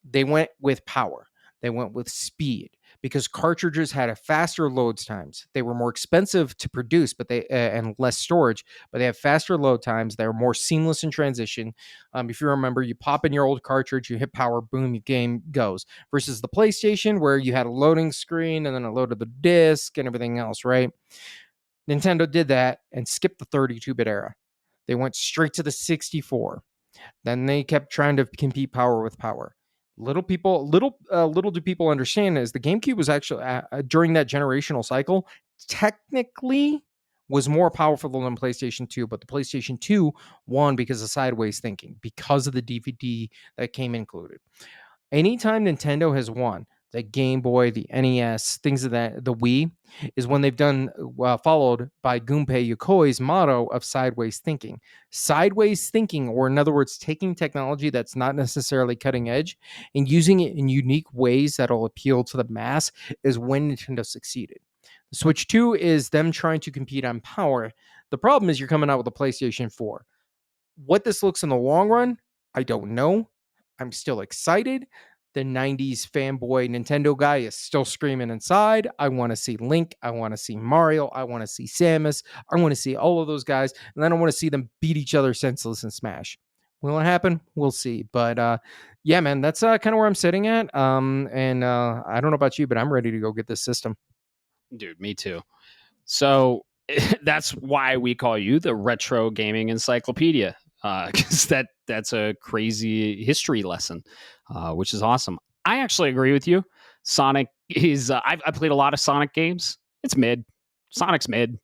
Speaker 2: They went with power. They went with speed because cartridges had a faster load times. They were more expensive to produce, but and less storage, but they have faster load times. They're more seamless in transition. If you remember, you pop in your old cartridge, you hit power, boom, your game goes. Versus the PlayStation, where you had a loading screen and then a load of the disc and everything else, right? Nintendo did that and skipped the 32-bit era. They went straight to the 64. Then they kept trying to compete power with power. Little do people understand is the GameCube was actually during that generational cycle technically was more powerful than PlayStation 2, but the PlayStation 2 won because of sideways thinking, because of the DVD that came included. Anytime Nintendo has won, the Game Boy, the NES, things of that, the Wii, is when they've done followed by Gunpei Yokoi's motto of sideways thinking. Sideways thinking, or in other words, taking technology that's not necessarily cutting edge and using it in unique ways that'll appeal to the mass, is when Nintendo succeeded. The Switch 2 is them trying to compete on power. The problem is you're coming out with a PlayStation 4. What this looks in the long run, I don't know. I'm still excited. The 90s fanboy Nintendo guy is still screaming inside. I want to see Link. I want to see Mario. I want to see Samus. I want to see all of those guys. And then I want to see them beat each other senseless in Smash. Will it happen? We'll see. But yeah, man, that's kind of where I'm sitting at. And I don't know about you, but I'm ready to go get this system.
Speaker 1: Dude, me too. So that's why we call you the retro gaming encyclopedia, because that's a crazy history lesson, which is awesome. I actually agree with you. Sonic is. I played a lot of Sonic games. It's mid. Sonic's mid.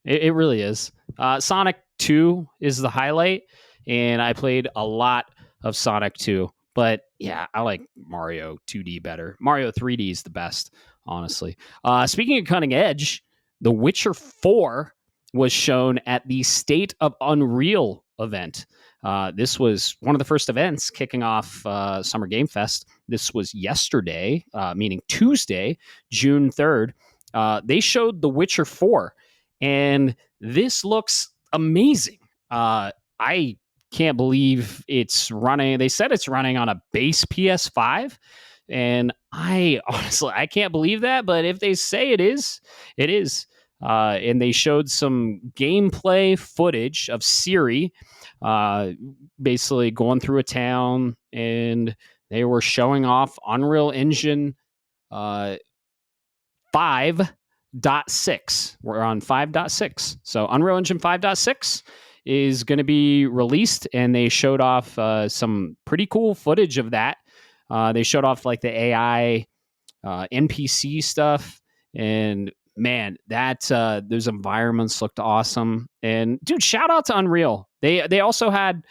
Speaker 1: It really is. Sonic 2 is the highlight, and I played a lot of Sonic 2. But yeah, I like Mario 2D better. Mario 3D is the best, honestly. Speaking of cutting edge, The Witcher 4 was shown at the State of Unreal event. This was one of the first events kicking off Summer Game Fest. This was yesterday, meaning Tuesday, June 3rd. They showed The Witcher 4, and this looks amazing. I can't believe it's running. They said it's running on a base PS5, and I honestly I can't believe that. But if they say it is, it is. And they showed some gameplay footage of Siri, basically going through a town, and they were showing off Unreal Engine uh, 5.6. We're on 5.6. So Unreal Engine 5.6 is going to be released, and they showed off some pretty cool footage of that. They showed off like the AI NPC stuff, and man, that those environments looked awesome. And dude, shout out to Unreal. They also had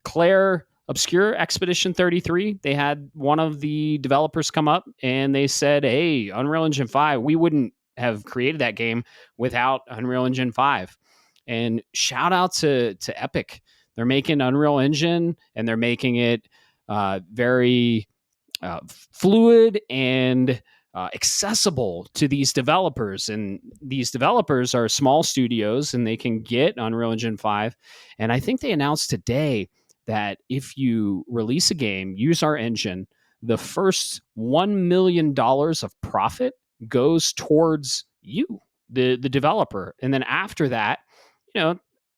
Speaker 1: Claire Obscure Expedition 33. They had one of the developers come up and they said, "Hey, Unreal Engine 5, we wouldn't have created that game without Unreal Engine 5." And shout out to Epic. They're making Unreal Engine, and they're making it very fluid and accessible to these developers. And these developers are small studios, and they can get Unreal Engine 5. And I think they announced today that if you release a game, use our engine, the first $1 million of profit goes towards you, the developer. And then after that,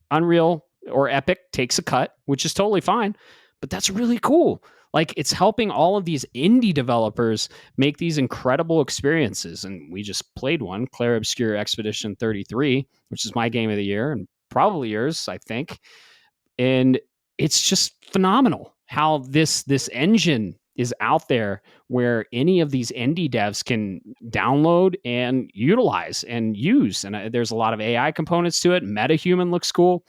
Speaker 1: Unreal or Epic takes a cut, which is totally fine. But that's really cool. Like, it's helping all of these indie developers make these incredible experiences. And we just played one, Claire Obscure Expedition 33, which is my game of the year and probably yours, I think. And it's just phenomenal how this engine is out there where any of these indie devs can download and utilize and use. And there's a lot of AI components to it. MetaHuman looks cool.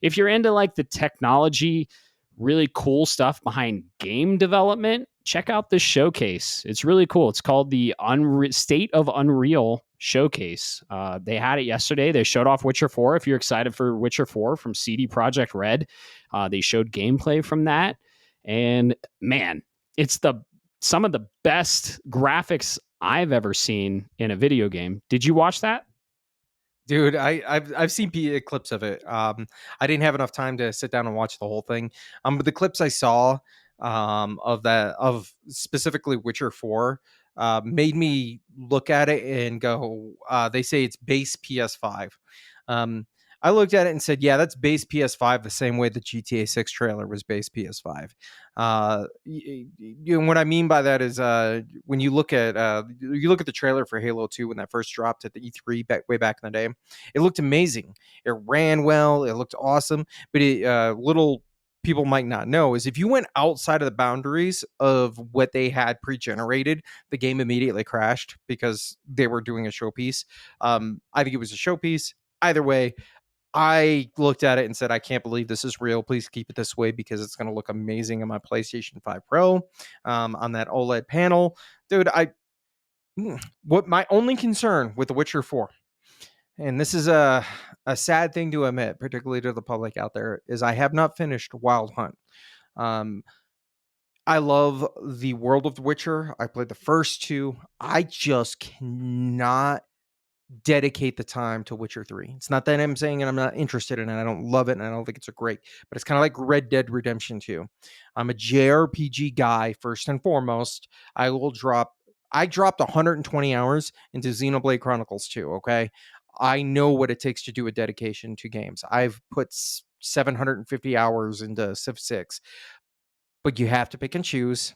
Speaker 1: If you're into like the technology, really cool stuff behind game development, check out this showcase. It's really cool. It's called the State of Unreal Showcase. They had it yesterday. They showed off Witcher 4. If you're excited for Witcher 4 from CD Projekt Red, they showed gameplay from that. And man, it's some of the best graphics I've ever seen in a video game. Did you watch that?
Speaker 2: Dude, I've seen clips of it. I didn't have enough time to sit down and watch the whole thing. But the clips I saw of specifically Witcher 4 made me look at it and go. They say it's base PS5. Um, I looked at it and said, "Yeah, that's base PS5." The same way the GTA 6 trailer was base PS5. What I mean by that is when you look at the trailer for Halo 2 when that first dropped at the E3 way back in the day, it looked amazing. It ran well. It looked awesome, but people might not know is if you went outside of the boundaries of what they had pre-generated, the game immediately crashed because they were doing a showpiece. I think it was a showpiece. Either way, I looked at it and said, I can't believe this is real. Please keep it this way because it's going to look amazing on my PlayStation 5 Pro, on that OLED panel. Dude, what my only concern with The Witcher 4, and this is a sad thing to admit, particularly to the public out there, is I have not finished Wild Hunt. Um, I love the world of The Witcher. I played the first two. I just cannot dedicate the time to Witcher 3. It's not that I'm saying I'm not interested in it. I don't love it and I don't think it's a great, but it's kind of like Red Dead Redemption 2. I'm a JRPG guy first and foremost. I dropped 120 hours into Xenoblade Chronicles 2, okay? I know what it takes to do a dedication to games. I've put 750 hours into Civ 6, but you have to pick and choose.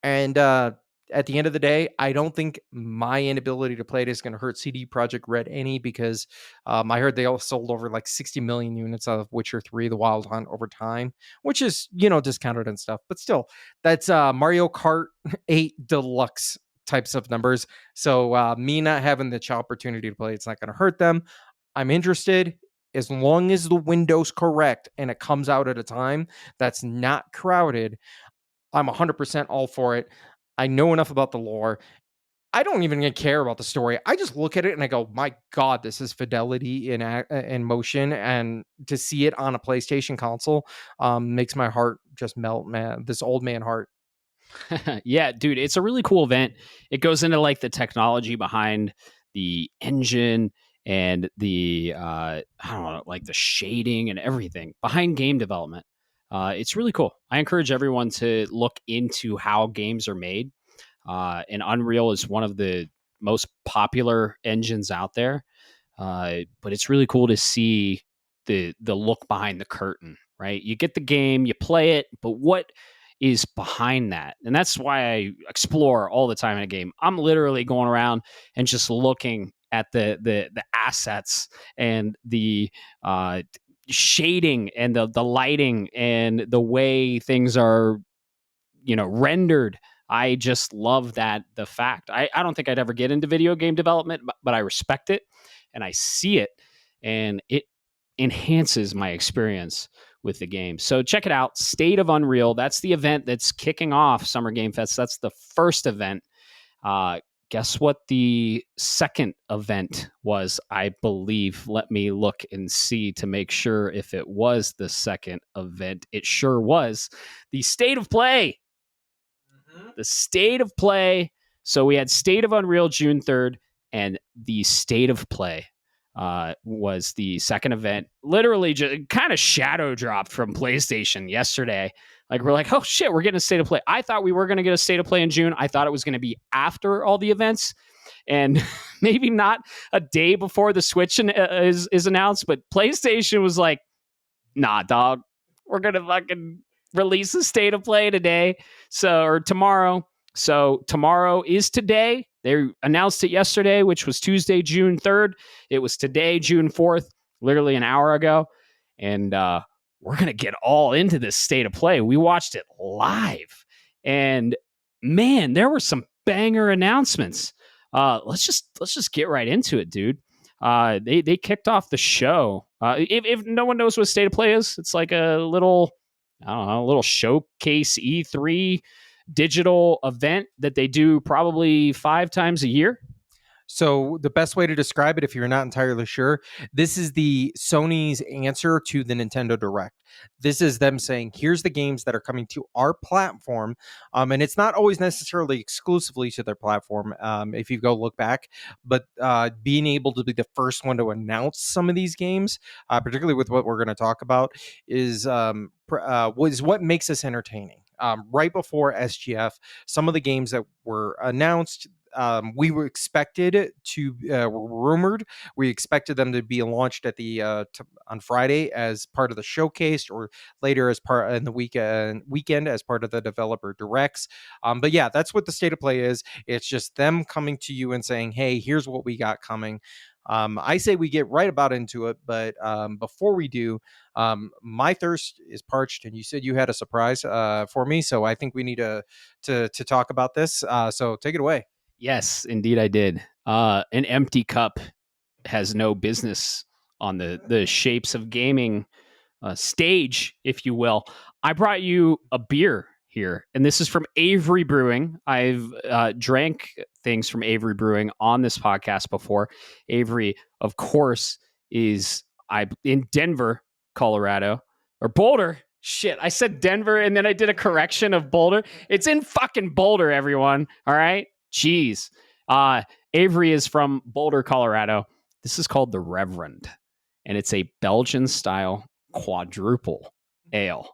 Speaker 2: And at the end of the day, I don't think my inability to play it is going to hurt CD Projekt Red any, because I heard they all sold over like 60 million units of Witcher 3, The Wild Hunt, over time, which is, discounted and stuff. But still, that's Mario Kart 8 Deluxe types of numbers. So me not having the opportunity to play, it's not going to hurt them. I'm interested. As long as the window's correct and it comes out at a time that's not crowded, I'm 100% all for it. I know enough about the lore. I don't even care about the story. I just look at it and I go, my God, this is fidelity in motion. And to see it on a PlayStation console makes my heart just melt, man. This old man heart.
Speaker 1: Yeah, dude, it's a really cool event. It goes into like the technology behind the engine and the I don't know, like the shading and everything behind game development. It's really cool. I encourage everyone to look into how games are made. And Unreal is one of the most popular engines out there. But it's really cool to see the look behind the curtain, right? You get the game, you play it, but what is behind that? And that's why I explore all the time in a game. I'm literally going around and just looking at the assets and the shading and the lighting and the way things are, rendered. I just love that the fact. I don't think I'd ever get into video game development, but I respect it and I see it, and it enhances my experience with the game. So check it out, State of Unreal. That's the event that's kicking off Summer Game Fest. That's the first event. Guess what the second event was, I believe. Let me look and see to make sure if it was the second event. It sure was. The State of Play. The State of Play. So we had State of Unreal June 3rd, and the State of Play was the second event. Literally just kind of shadow dropped from PlayStation yesterday. Like, we're like, oh shit, we're getting a State of Play. I thought we were going to get a State of Play in June. I thought it was going to be after all the events, and maybe not a day before the Switch is announced. But PlayStation was like, nah, dog, we're going to fucking release the State of Play today. Or tomorrow. So tomorrow is today. They announced it yesterday, which was Tuesday, June 3rd. It was today, June 4th, literally an hour ago. And we're going to get all into this State of Play. We watched it live. And man, there were some banger announcements. Let's just get right into it, dude. They kicked off the show. If no one knows what State of Play is, it's like a little, I don't know, a little showcase E3 digital event that they do probably 5 times a year.
Speaker 2: So the best way to describe it, if you're not entirely sure, this is the Sony's answer to the Nintendo Direct. This is them saying, here's the games that are coming to our platform. And it's not always necessarily exclusively to their platform, if you go look back, but being able to be the first one to announce some of these games, particularly with what we're going to talk about, is what makes us entertaining. Right before SGF, some of the games that were announced, we were expected to rumored. We expected them to be launched at the on Friday as part of the showcase, or later as part in the weekend as part of the developer directs. But yeah, that's what the State of Play is. It's just them coming to you and saying, "Hey, here's what we got coming." I say we get right about into it, but before we do, my thirst is parched, and you said you had a surprise for me, so I think we need to talk about this. So take it away.
Speaker 1: Yes, indeed, I did. An empty cup has no business on the shapes of gaming stage, if you will. I brought you a beer here, and this is from Avery Brewing. I've drank things from Avery Brewing on this podcast before. Avery, of course, is in Denver, Colorado, or Boulder. Shit, I said Denver, and then I did a correction of Boulder. It's in fucking Boulder, everyone. All right, jeez. Avery is from Boulder, Colorado. This is called the Reverend, and it's a Belgian style quadruple ale.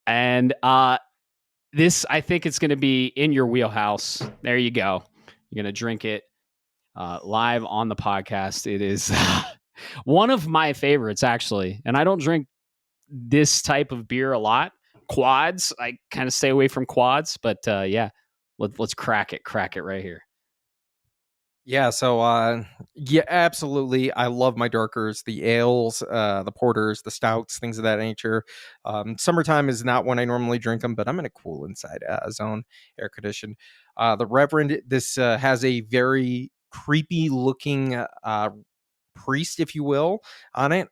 Speaker 1: And this, I think it's going to be in your wheelhouse. There you go. You're going to drink it live on the podcast. It is one of my favorites, actually. And I don't drink this type of beer a lot. Quads, I kind of stay away from quads. But yeah, let's crack it right here.
Speaker 2: Yeah, so yeah, absolutely. I love my darkers, the ales, the porters, the stouts, things of that nature. Summertime is not when I normally drink them, but I'm in a cool inside zone, air conditioned. The Reverend, this has a very creepy looking priest, if you will, on it.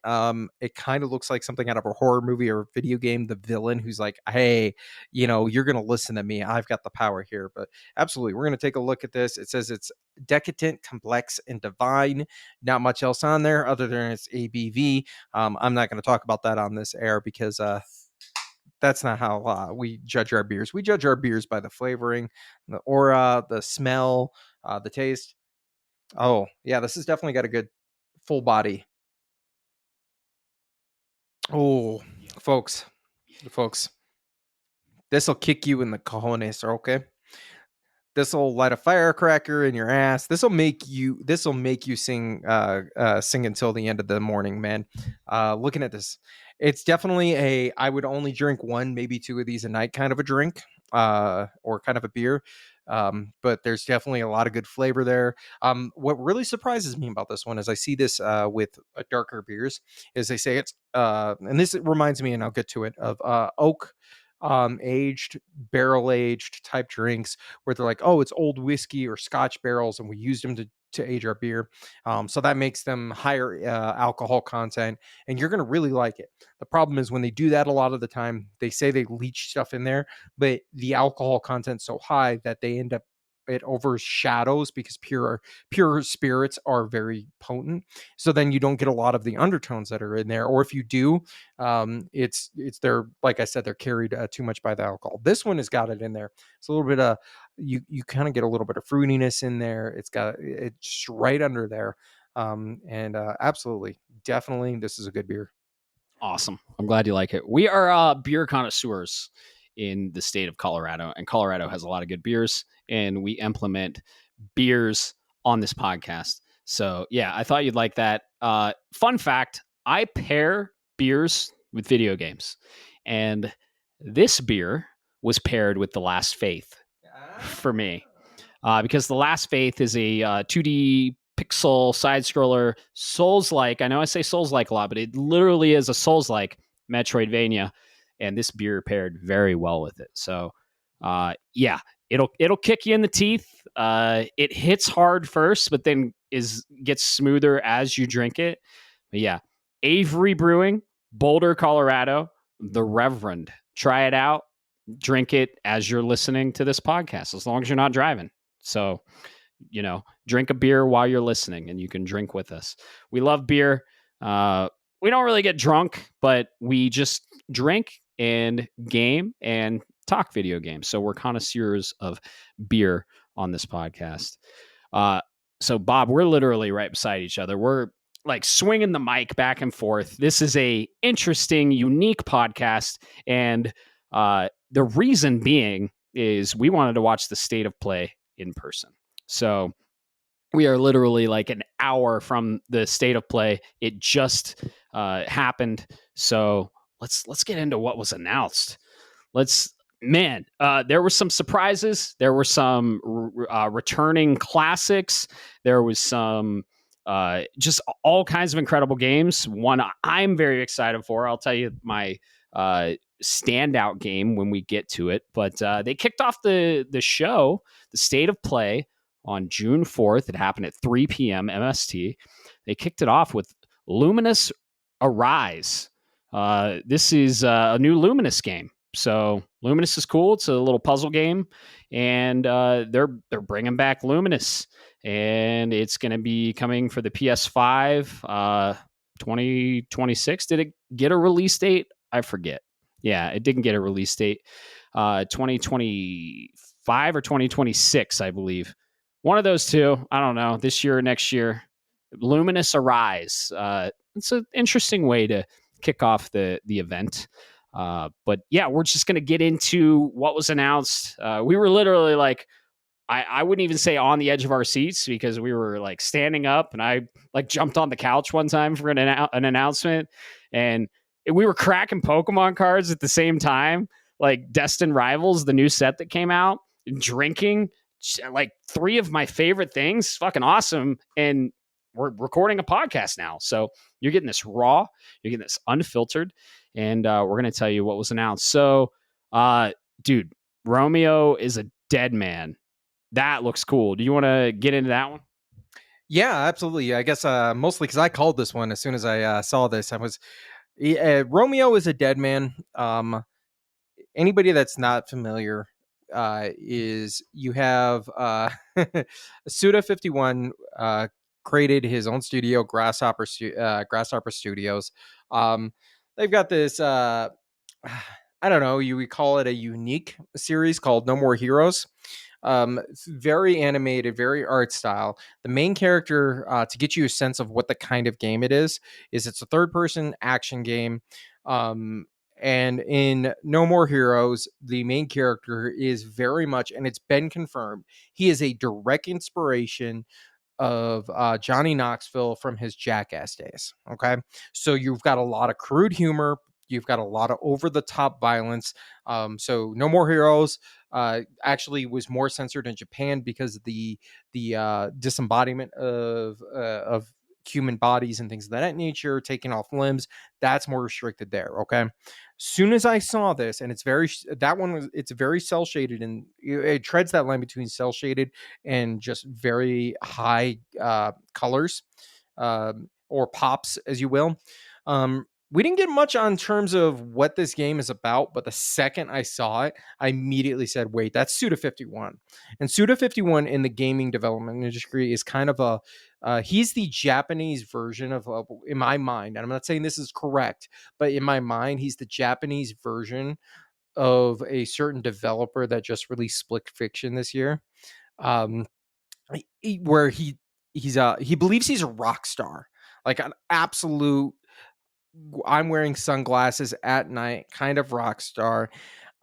Speaker 2: It kind of looks like something out of a horror movie or video game. The villain who's like, "Hey, you're gonna listen to me. I've got the power here." But absolutely, we're gonna take a look at this. It says it's decadent, complex, and divine. Not much else on there other than its ABV. I'm not going to talk about that on this air because that's not how we judge our beers. We judge our beers by the flavoring, the aura, the smell, the taste. Oh, yeah, this has definitely got a good full body. Oh, folks, this will kick you in the cojones, okay? This will light a firecracker in your ass. This will make you sing sing until the end of the morning, man. Looking at this, it's definitely I would only drink one, maybe two of these a night kind of a drink, or kind of a beer. But there's definitely a lot of good flavor there. What really surprises me about this one is I see this with darker beers, is they say it's and this reminds me, and I'll get to it, of oak aged, barrel aged type drinks where they're like, oh, it's old whiskey or Scotch barrels, and we used them to age our beer. So that makes them higher alcohol content, and you're going to really like it. The problem is when they do that, a lot of the time they say they leach stuff in there, but the alcohol content's so high that they end up, it overshadows, because pure spirits are very potent. So then you don't get a lot of the undertones that are in there, or if you do, it's they're, like I said, they're carried too much by the alcohol. This one has got it in there. It's a little bit of, you kind of get a little bit of fruitiness in there. It's right under there. And absolutely, definitely, this is a good beer.
Speaker 1: Awesome. I'm glad you like it. We are beer connoisseurs in the state of Colorado, and Colorado has a lot of good beers, and we implement beers on this podcast. So yeah, I thought you'd like that. Fun fact, I pair beers with video games, and this beer was paired with The Last Faith for me, because The Last Faith is a 2D pixel side scroller, Souls like. I know I say Souls like a lot, but it literally is a Souls like Metroidvania, and this beer paired very well with it. So, yeah, it'll kick you in the teeth. It hits hard first, but then gets smoother as you drink it. But yeah, Avery Brewing, Boulder, Colorado, the Reverend. Try it out. Drink it as you're listening to this podcast, as long as you're not driving. So, drink a beer while you're listening, and you can drink with us. We love beer. We don't really get drunk, but we just drink and game and talk video games. So we're connoisseurs of beer on this podcast. So Bob, we're literally right beside each other. We're like swinging the mic back and forth. This is a interesting, unique podcast, and the reason being is we wanted to watch the state of play in person. So we are literally like an hour from the state of play. It just happened. So let's get into what was announced. There were some surprises. There were some returning classics. There was some Just all kinds of incredible games. One I'm very excited for. I'll tell you my standout game when we get to it. But they kicked off the show, the State of Play, on June 4th. It happened at 3 p.m. MST. They kicked it off with Luminous Arise. This is a new Luminous game. So Luminous is cool. It's a little puzzle game, and they're bringing back Luminous, and it's going to be coming for the PS5 2026. Did it get a release date? I forget. Yeah, it didn't get a release date. 2025 or 2026, I believe. One of those two. I don't know. This year or next year. Luminous Arise. It's an interesting way to kick off the event. But yeah, we're just going to get into what was announced. We were literally like, I wouldn't even say on the edge of our seats, because we were like standing up, and I like jumped on the couch one time for an announcement, and we were cracking Pokemon cards at the same time, like Destined Rivals, the new set that came out, and drinking like three of my favorite things. Fucking awesome. And we're recording a podcast now. So you're getting this raw, you're getting this unfiltered, and we're going to tell you what was announced. So, dude, Romeo is a dead man. That looks cool. Do you want to get into that one?
Speaker 2: Yeah, absolutely. I guess mostly because I called this one as soon as I saw this. I was Romeo is a dead man. Anybody that's not familiar, is you have Suda51 created his own studio, Grasshopper Studios. They've got this. I don't know. You would call it a unique series called No More Heroes. It's very animated, very art style. The main character, to get you a sense of what the kind of game it is it's a third person action game. And in No More Heroes, the main character is very much, and it's been confirmed, he is a direct inspiration of Johnny Knoxville from his Jackass days. Okay. So you've got a lot of crude humor. You've got a lot of over the top violence. So No More Heroes actually was more censored in Japan because of the disembodiment of human bodies and things of that nature, taking off limbs. That's more restricted there. Okay. Soon as I saw this, and it's very cell shaded, and it treads that line between cell shaded and just very high colors, or pops, as you will. We didn't get much on terms of what this game is about, but the second I saw it, I immediately said, wait, that's Suda51. And Suda51 in the gaming development industry is kind of he's the Japanese version of, in my mind, and I'm not saying this is correct, but in my mind, he's the Japanese version of a certain developer that just released Split Fiction this year. Where he believes he's a rock star, like an absolute I'm wearing sunglasses at night kind of rock star.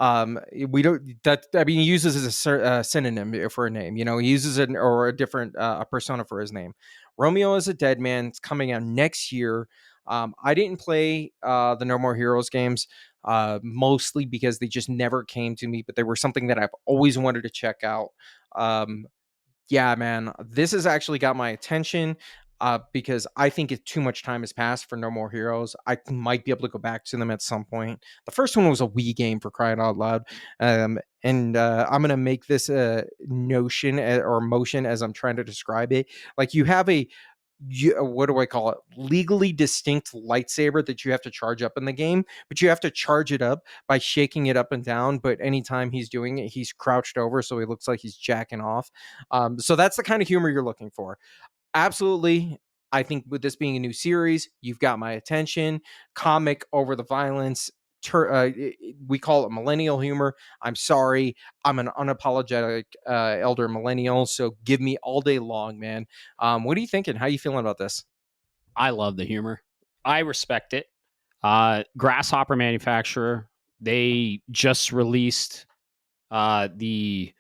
Speaker 2: We don't that I mean, he uses as a synonym for a name. He uses it or a different a persona for his name. Romeo is a dead man. It's coming out next year. I didn't play the No More Heroes games, mostly because they just never came to me, but they were something that I've always wanted to check out. Yeah, man, this has actually got my attention, because I think too much time has passed for No More Heroes. I might be able to go back to them at some point. The first one was a Wii game, for crying out loud. And I'm going to make this notion or motion as I'm trying to describe it. Like, you have what do I call it? Legally distinct lightsaber that you have to charge up in the game, but you have to charge it up by shaking it up and down. But anytime he's doing it, he's crouched over, so he looks like he's jacking off. So that's the kind of humor you're looking for. Absolutely. I think with this being a new series, you've got my attention. Comic over the violence. We call it millennial humor. I'm sorry. I'm an unapologetic elder millennial, so give me all day long, man. What are you thinking? How are you feeling about this?
Speaker 1: I love the humor. I respect it. Grasshopper manufacturer. They just released the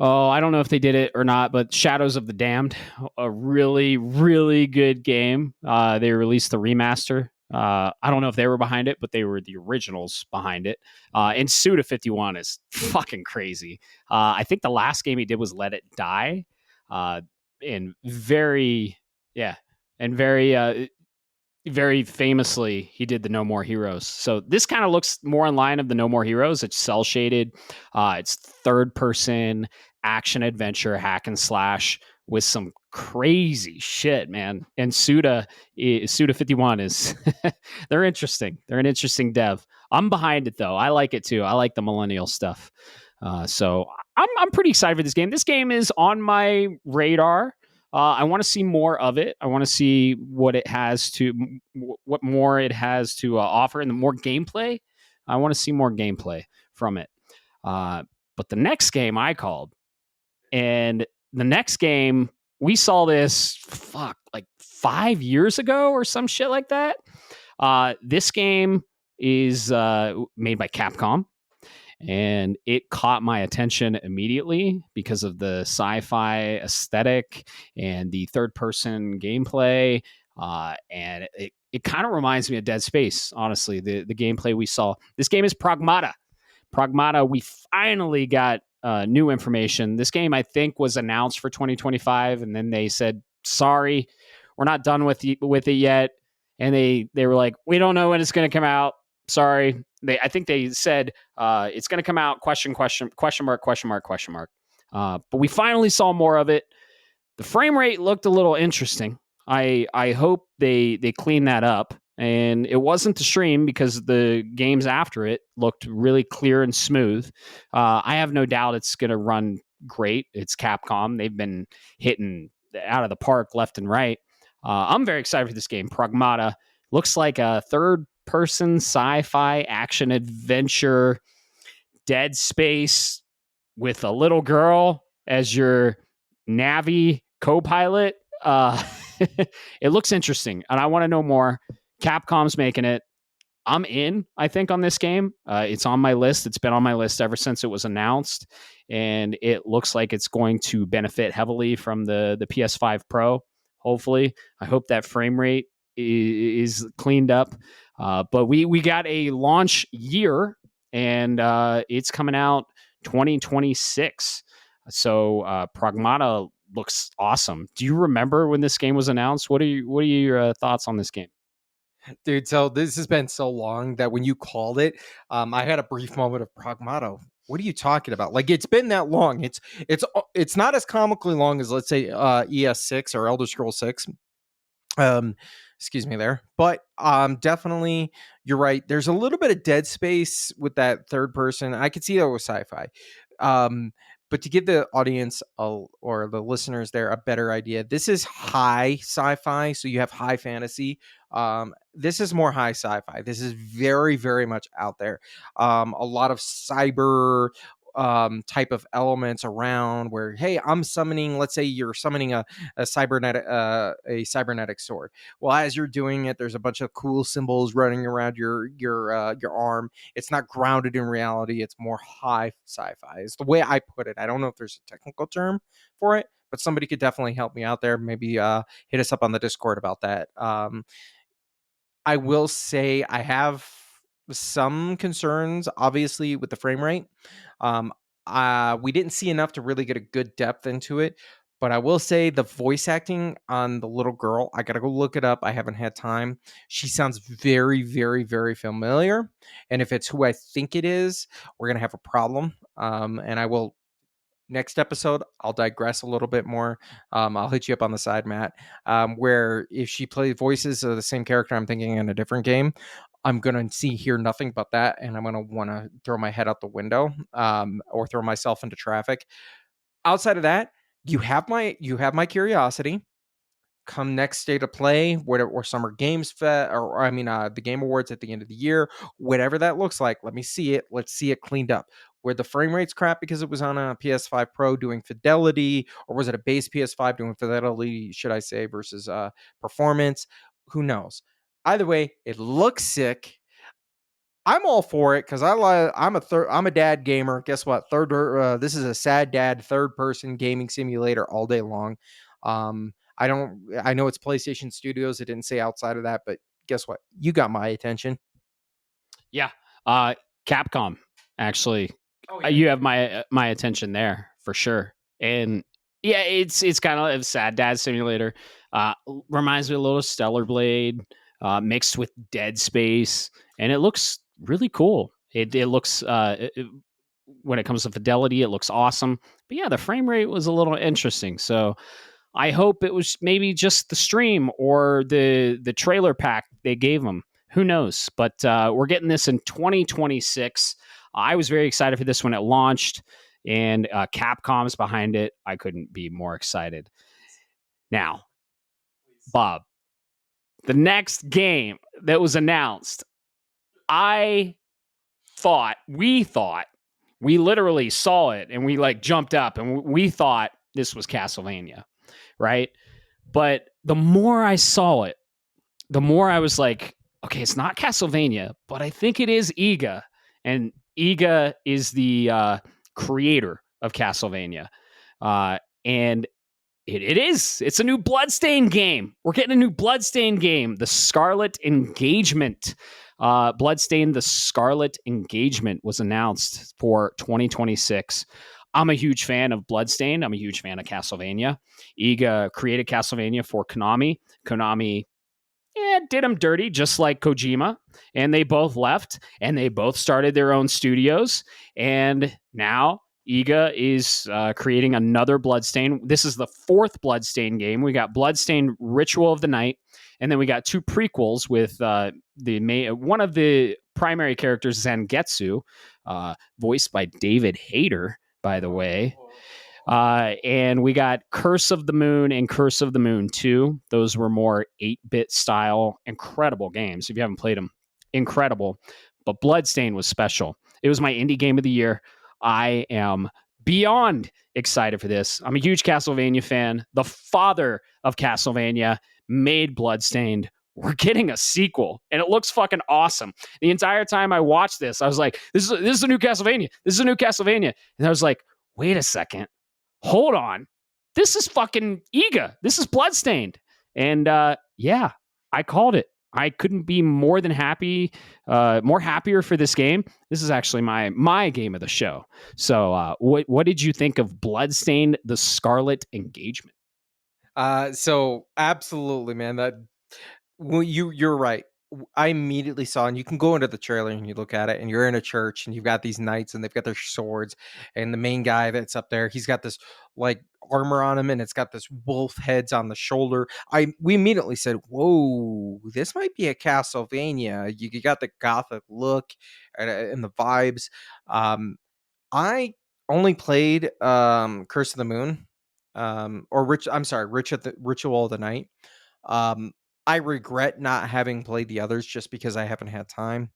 Speaker 1: I don't know if they did it or not, but Shadows of the Damned, a really, really good game. They released the remaster. I don't know if they were behind it, but they were the originals behind it. And Suda51 is fucking crazy. I think the last game he did was Let It Die. And very, Yeah, and very famously, he did the No More Heroes. So this kind of looks more in line of the No More Heroes. It's cell shaded. It's third person action adventure hack and slash with some crazy shit, man. And Suda 51 is they're interesting. They're an interesting dev. I'm behind it though. I like it too. I like the millennial stuff. So I'm pretty excited for this game. This game is on my radar. I want to see more of it. I want to see what it has to, what more it has to offer, and the more gameplay. I want to see more gameplay from it. Uh, but the next game I called, and the next game we saw this, like 5 years ago or some shit like that. This game is made by Capcom, and it caught my attention immediately because of the sci-fi aesthetic and the third-person gameplay. And it kind of reminds me of Dead Space, honestly. The gameplay we saw. This game is Pragmata. Pragmata. We finally got new information. This game, I think, was announced for 2025, and then they said, "Sorry, we're not done with it yet." And they were like, "We don't know when it's going to come out. Sorry." I think they said it's going to come out question mark. But we finally saw more of it. The frame rate looked a little interesting. I hope they clean that up. And it wasn't the stream because the games after it looked really clear and smooth. I have no doubt it's going to run great. It's Capcom. They've been hitting out of the park left and right. I'm very excited for this game. Pragmata looks like a third person sci-fi action adventure Dead Space with a little girl as your Navi co-pilot. It looks interesting, and I want to know more. Capcom's making it. I'm in, I think, on this game. It's on my list. It's been on my list ever since it was announced, and it looks like it's going to benefit heavily from the PS5 Pro. Hopefully, I hope that frame rate is cleaned up. But we got a launch year, and it's coming out 2026. So Pragmata looks awesome. Do you remember when this game was announced? What are your thoughts on this game?
Speaker 2: Dude, so this has been so long that when you called it, I had a brief moment of Pragmato. What are you talking about? Like, it's been that long. It's not as comically long as, let's say, ES6 or Elder Scroll 6. Um, excuse me there, but definitely you're right. There's a little bit of Dead Space with that third person. I could see that with sci-fi. Um, but to give the audience or the listeners there a better idea, this is high sci-fi, so you have high fantasy. This is more high sci-fi. This is very, very much out there. A lot of cyber type of elements around where, hey, I'm summoning, let's say you're summoning a cybernetic sword. Well, as you're doing it, there's a bunch of cool symbols running around your arm. It's not grounded in reality. It's more high sci-fi. Is the way I put it. I don't know if there's a technical term for it, but somebody could definitely help me out there. Maybe hit us up on the Discord about that. I will say I have some concerns, obviously, with the frame rate. Um, we didn't see enough to really get a good depth into it. But I will say the voice acting on the little girl, I got to go look it up. I haven't had time. She sounds very, very, very familiar. And if it's who I think it is, we're going to have a problem. And I will next episode, I'll digress a little bit more. I'll hit you up on the side, Matt, where if she plays voices of the same character I'm thinking in a different game, I'm going to hear nothing but that. And I'm going to want to throw my head out the window or throw myself into traffic. Outside of that, you have my curiosity. Come next State of Play, whatever, or Summer Games Fest, or I mean, the Game Awards at the end of the year, whatever that looks like. Let me see it. Let's see it cleaned up. Where the frame rate's crap because it was on a PS5 Pro doing fidelity, or was it a base PS5 doing fidelity, should I say, versus performance? Who knows? Either way, it looks sick. I'm all for it because I'm a dad gamer. Guess what? This is a sad dad third person gaming simulator all day long. I know it's PlayStation Studios. It didn't say outside of that, but guess what? You got my attention.
Speaker 1: Yeah, Capcom actually.
Speaker 2: Oh
Speaker 1: You have my attention there for sure. And yeah, it's kind of a sad dad simulator. Reminds me a little of Stellar Blade mixed with Dead Space, and it looks really cool. It looks when it comes to fidelity, it looks awesome. But yeah, the frame rate was a little interesting. So I hope it was maybe just the stream or the trailer pack they gave them. Who knows? But we're getting this in 2026. I was very excited for this when it launched, and Capcom's behind it. I couldn't be more excited. Now, Bob, the next game that was announced, I we literally saw it and we like jumped up and we thought this was Castlevania, right? But the more I saw it, the more I was like, okay, it's not Castlevania, but I think it is Iga. And Iga is the creator of Castlevania. And it is. It's a new Bloodstained game. We're getting a new Bloodstained game, the Scarlet Engagement. Bloodstained, the Scarlet Engagement was announced for 2026. I'm a huge fan of Bloodstained. I'm a huge fan of Castlevania. Iga created Castlevania for Konami. Konami did them dirty, just like Kojima. And they both left, and they both started their own studios. And now Iga is creating another Bloodstain. This is the fourth Bloodstain game. We got Bloodstain Ritual of the Night, and then we got two prequels with one of the primary characters, Zangetsu, voiced by David Hayter, by the way. And we got Curse of the Moon and Curse of the Moon 2. Those were more 8-bit style, incredible games. If you haven't played them, incredible. But Bloodstain was special. It was my indie game of the year. I am beyond excited for this. I'm a huge Castlevania fan. The father of Castlevania made Bloodstained. We're getting a sequel, and it looks fucking awesome. The entire time I watched this, I was like, this is a new Castlevania. This is a new Castlevania. And I was like, wait a second. Hold on. This is fucking Iga. This is Bloodstained. And yeah, I called it. I couldn't be more than happy, more happier for this game. This is actually my game of the show. So what did you think of Bloodstained, the Scarlet Engagement?
Speaker 2: So absolutely, man. Well, you're right. I immediately saw, and you can go into the trailer and you look at it, and you're in a church, and you've got these knights, and they've got their swords, and the main guy that's up there, he's got this like armor on him, and it's got this wolf heads on the shoulder. We immediately said, "Whoa, this might be a Castlevania." You got the gothic look and the vibes. I only played Curse of the Moon, or Rich. I'm sorry, Ritual of the Night. Um, I regret not having played the others just because I haven't had time.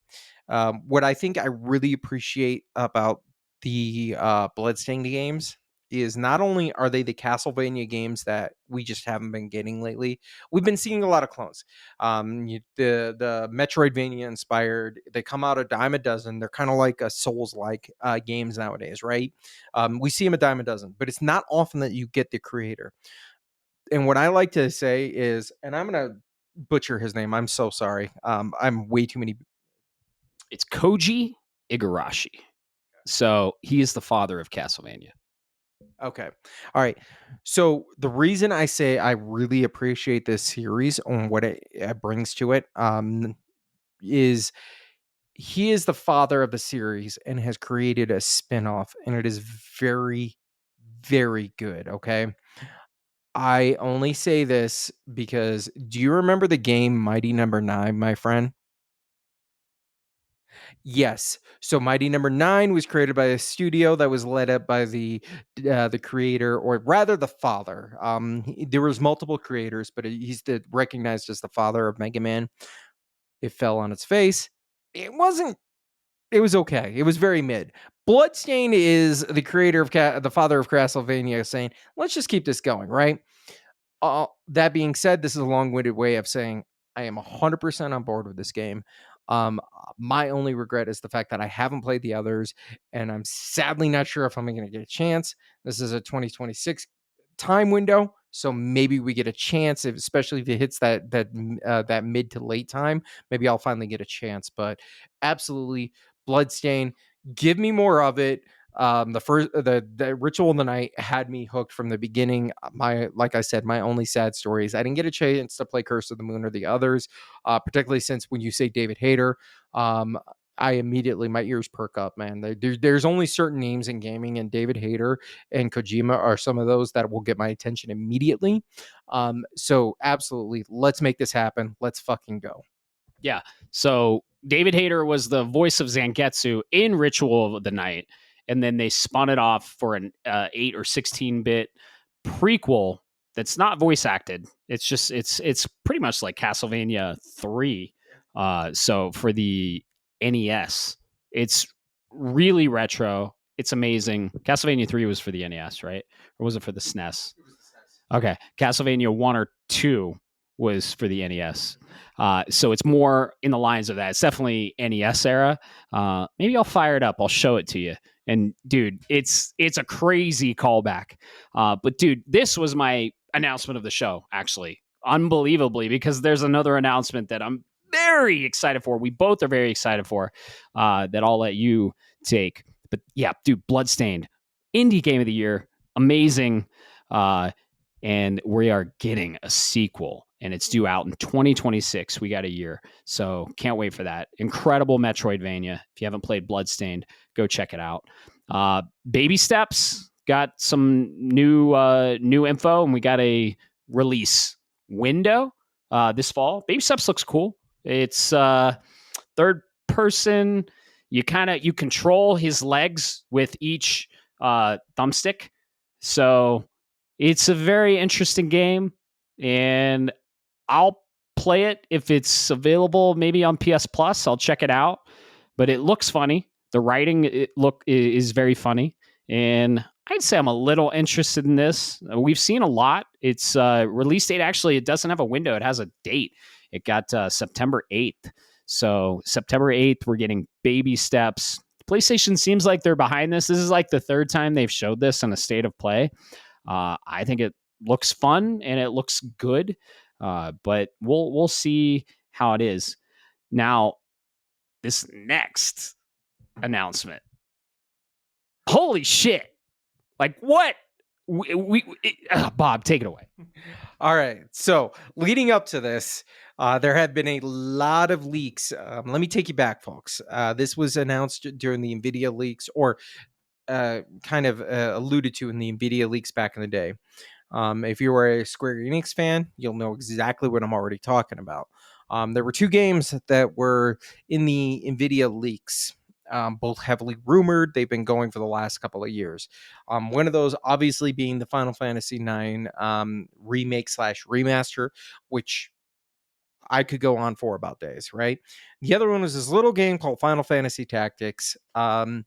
Speaker 2: What I think I really appreciate about the Bloodstained games is not only are they the Castlevania games that we just haven't been getting lately, we've been seeing a lot of clones. The Metroidvania inspired, they come out a dime a dozen. They're kind of like a Souls like games nowadays, right? We see them a dime a dozen, but it's not often that you get the creator. And what I like to say is, and I'm gonna butcher his name. I'm so sorry. I'm way too many.
Speaker 1: It's Koji Igarashi. So he is the father of Castlevania.
Speaker 2: Okay. All right. So the reason I say I really appreciate this series and what it brings to it is he is the father of the series and has created a spin-off, and it is very, very good. Okay. I only say this because do you remember the game Mighty Number 9, my friend? Yes. So Mighty Number 9 was created by a studio that was led up by the creator, or rather the father. There was multiple creators, but he's recognized as the father of Mega Man. It fell on its face. It wasn't. It was okay. It was very mid. Bloodstain is the creator of the father of Castlevania, saying, "Let's just keep this going." Right. That being said, this is a long-winded way of saying I am 100% on board with this game. My only regret is the fact that I haven't played the others, and I'm sadly not sure if I'm going to get a chance. This is a 2026 time window, so maybe we get a chance, especially if it hits that mid to late time. Maybe I'll finally get a chance. But absolutely, Bloodstain. Give me more of it. The Ritual of the Night had me hooked from the beginning. Like I said, my only sad story is I didn't get a chance to play Curse of the Moon or the others, particularly since when you say David Hayter, um, I immediately, my ears perk up, man. There's only certain names in gaming, and David Hayter and Kojima are some of those that will get my attention immediately. So absolutely, let's make this happen. Let's fucking go.
Speaker 1: Yeah. So David Hayter was the voice of Zangetsu in Ritual of the Night, and then they spun it off for an 8 or 16-bit prequel that's not voice acted. It's pretty much like Castlevania 3. So for the NES, it's really retro. It's amazing. Castlevania 3 was for the NES, right? Or was it for the SNES? Okay. Castlevania 1 or 2 was for the NES. So it's more in the lines of that. It's definitely NES era. Maybe I'll fire it up. I'll show it to you. And dude, it's a crazy callback. But dude, this was my announcement of the show, actually. Unbelievably, because there's another announcement that I'm very excited for. We both are very excited for, that I'll let you take. But yeah, dude, Bloodstained, indie game of the year. Amazing. And we are getting a sequel, and it's due out in 2026. We got a year, so can't wait for that. Incredible Metroidvania. If you haven't played Bloodstained, go check it out. Baby Steps got some new info, and we got a release window this fall. Baby Steps looks cool. It's third person. You control his legs with each thumbstick, so it's a very interesting game, and I'll play it if it's available, maybe on PS Plus. I'll check it out, but it looks funny. The writing is very funny, and I'd say I'm a little interested in this. We've seen a lot. It's release date. Actually, it doesn't have a window. It has a date. It got September 8th. So September 8th, we're getting Baby Steps. PlayStation seems like they're behind this. This is like the third time they've showed this in a state of play. I think it looks fun and it looks good, but we'll see how it is. Now, this next announcement, holy shit! Like what? Bob, take it away.
Speaker 2: All right. So leading up to this, there have been a lot of leaks. Let me take you back, folks. This was announced during the NVIDIA leaks, or kind of alluded to in the NVIDIA leaks back in the day. If you were a Square Enix fan, you'll know exactly what I'm already talking about. There were two games that were in the NVIDIA leaks, both heavily rumored. They've been going for the last couple of years. One of those, obviously, being the Final Fantasy IX remake / remaster, which I could go on for about days, right? The other one was this little game called Final Fantasy Tactics. And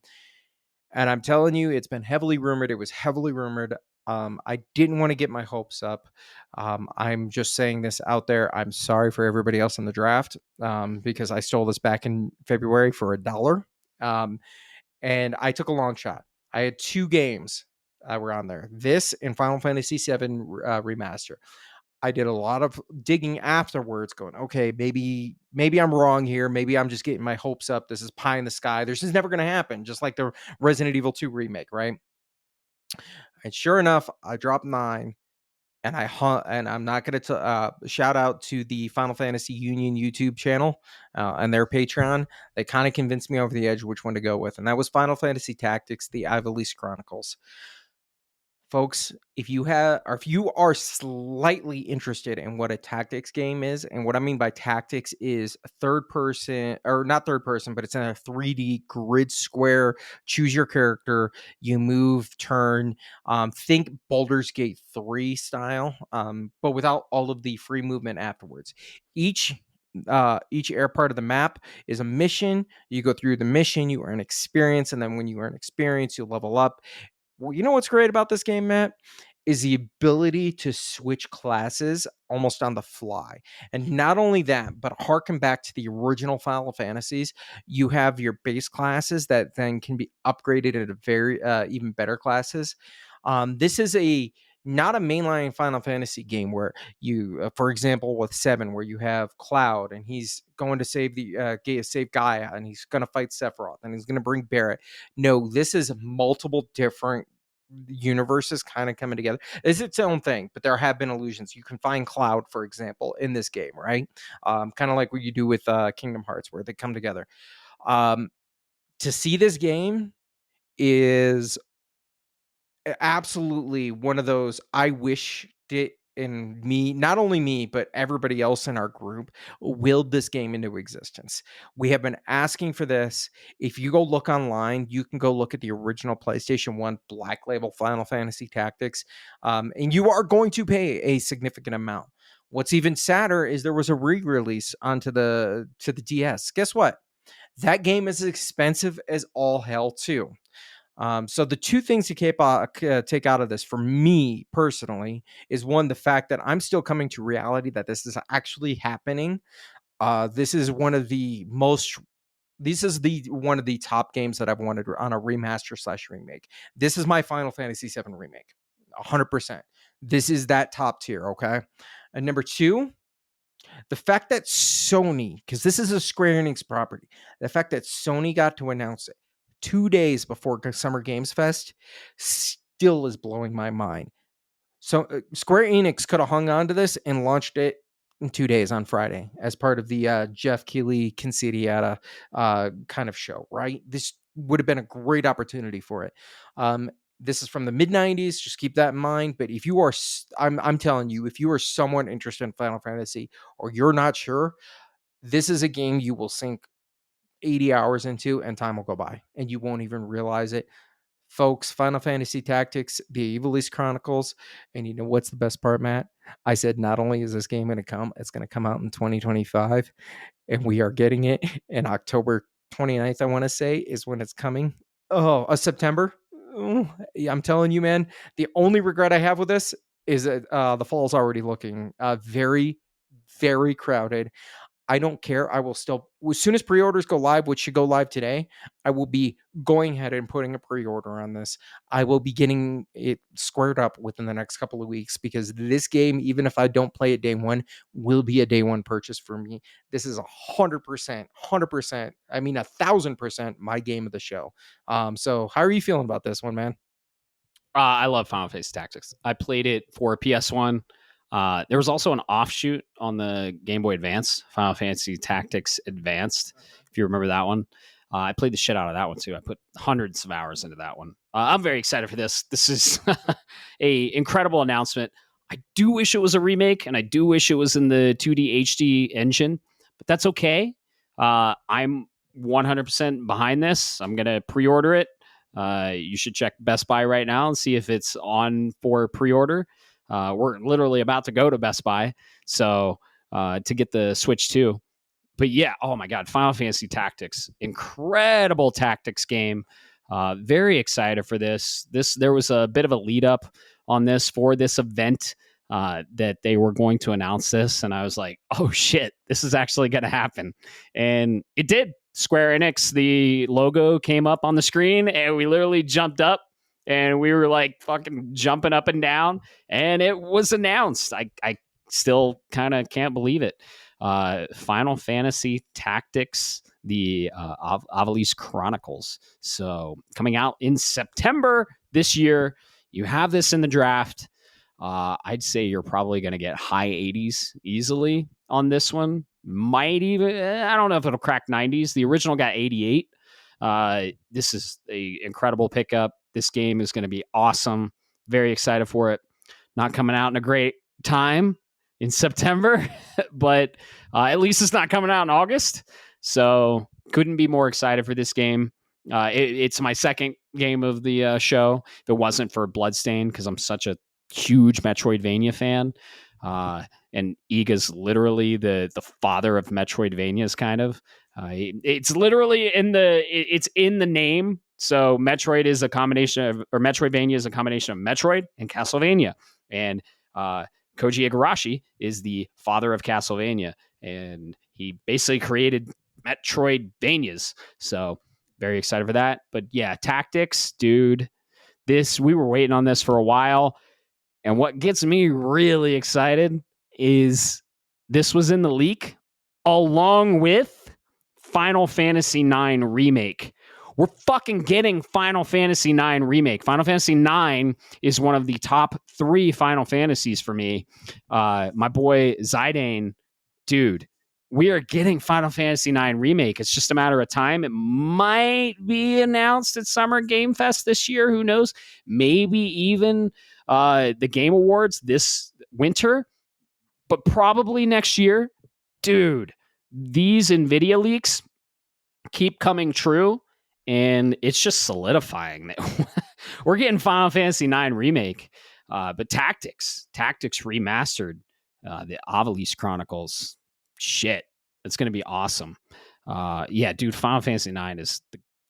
Speaker 2: I'm telling you, it's been heavily rumored. It was heavily rumored. I didn't want to get my hopes up. I'm just saying this out there. I'm sorry for everybody else in the draft, because I stole this back in February for $1. And I took a long shot. I had two games that were on there. This and Final Fantasy VII Remaster. I did a lot of digging afterwards, going, okay, maybe I'm wrong here. Maybe I'm just getting my hopes up. This is pie in the sky. This is never going to happen. Just like the Resident Evil 2 remake, right? And sure enough, I dropped 9, and I'm not going to shout out to the Final Fantasy Union YouTube channel and their Patreon. They kind of convinced me over the edge which one to go with, and that was Final Fantasy Tactics: The Ivalice Chronicles. Folks, if you are slightly interested in what a tactics game is, and what I mean by tactics is third person, or not third person, but it's in a 3D grid square, choose your character, you move, turn, think Baldur's Gate 3 style, but without all of the free movement afterwards. Each air part of the map is a mission. You go through the mission, you earn experience, and then when you earn experience, you level up. Well, you know what's great about this game, Matt? Is the ability to switch classes almost on the fly. And not only that, but harken back to the original Final Fantasies, you have your base classes that then can be upgraded into very even better classes. This is a not a mainline Final Fantasy game where you, for example, with 7, where you have Cloud and he's going to save save Gaia and he's going to fight Sephiroth and he's going to bring Barret. No, this is multiple different universes kind of coming together. It's its own thing, but there have been illusions. You can find Cloud, for example, in this game, right? Kind of like what you do with Kingdom Hearts, where they come together. To see this game is absolutely one of those I wish it, and me, not only me, but everybody else in our group willed this game into existence. We have been asking for this. If you go look online, you can go look at the original PlayStation 1 Black Label Final Fantasy Tactics, and you are going to pay a significant amount. What's even sadder is there was a re-release onto the DS. Guess what? That game is expensive as all hell too. So the two things to take out of this for me personally is, one, the fact that I'm still coming to reality that this is actually happening. This is one of the most. This is one of the top games that I've wanted on a remaster / remake. This is my Final Fantasy VII remake, 100%. This is that top tier. Okay, and number two, the fact that Sony, because this is a Square Enix property, the fact that Sony got to announce it 2 days before Summer Games Fest still is blowing my mind. So Square Enix could have hung on to this and launched it in 2 days on Friday as part of the Jeff Keighley Considiata kind of show, right? This would have been a great opportunity for it. This is from the mid 90s. Just keep that in mind. But if you are, I'm telling you, if you are someone interested in Final Fantasy or you're not sure, this is a game you will sink 80 hours into and time will go by and you won't even realize it. Folks, Final Fantasy Tactics, The Evilise Chronicles. And you know what's the best part, Matt? I said not only is this game going to come, it's going to come out in 2025. And we are getting it in October 29th, I want to say, is when it's coming. Oh, September. Oh, I'm telling you, man, the only regret I have with this is that the fall's already looking very, very crowded. I don't care. I will still, as soon as pre-orders go live, which should go live today, I will be going ahead and putting a pre-order on this. I will be getting it squared up within the next couple of weeks because this game, even if I don't play it day one, will be a day one purchase for me. This is 100%, I mean 1,000% my game of the show. So how are you feeling about this one, man?
Speaker 1: I love Final Fantasy Tactics. I played it for PS1. There was also an offshoot on the Game Boy Advance, Final Fantasy Tactics Advanced, if you remember that one. I played the shit out of that one too. I put hundreds of hours into that one. I'm very excited for this. This is a incredible announcement. I do wish it was a remake, and I do wish it was in the 2D HD engine, but that's okay. I'm 100% behind this. I'm gonna pre-order it. You should check Best Buy right now and see if it's on for pre-order. We're literally about to go to Best Buy, so to get the Switch 2. But yeah, oh my God, Final Fantasy Tactics, incredible tactics game. Very excited for this. There was a bit of a lead up on this for this event that they were going to announce this, and I was like, oh shit, this is actually going to happen, and it did. Square Enix, the logo came up on the screen, and we literally jumped up, and we were like fucking jumping up and down, and it was announced. I still kind of can't believe it. Final Fantasy Tactics, the Ivalice Chronicles. So coming out in September this year. You have this in the draft. I'd say you're probably going to get high 80s easily on this one. Might even, I don't know if it'll crack 90s. The original got 88. This is a incredible pickup. This game is going to be awesome. Very excited for it. Not coming out in a great time in September, but at least it's not coming out in August. So couldn't be more excited for this game. It's my second game of the show. If it wasn't for Bloodstained, because I'm such a huge Metroidvania fan. And Iga's literally the father of Metroidvanias, kind of. It's literally it's in the name. So Metroid is a combination of, or Metroidvania is a combination of Metroid and Castlevania. And Koji Igarashi is the father of Castlevania, and he basically created Metroidvanias. So very excited for that. But yeah, tactics, dude. We were waiting on this for a while. And what gets me really excited is this was in the leak along with Final Fantasy IX Remake. We're fucking getting Final Fantasy IX Remake. Final Fantasy IX is one of the top 3 Final Fantasies for me. My boy Zidane, dude, we are getting Final Fantasy IX Remake. It's just a matter of time. It might be announced at Summer Game Fest this year. Who knows? Maybe even the Game Awards this winter, but probably next year. Dude, these NVIDIA leaks keep coming true, and it's just solidifying that we're getting Final Fantasy IX Remake. But Tactics Remastered, the Ivalice Chronicles, shit, it's going to be awesome. Yeah, dude, Final Fantasy IX is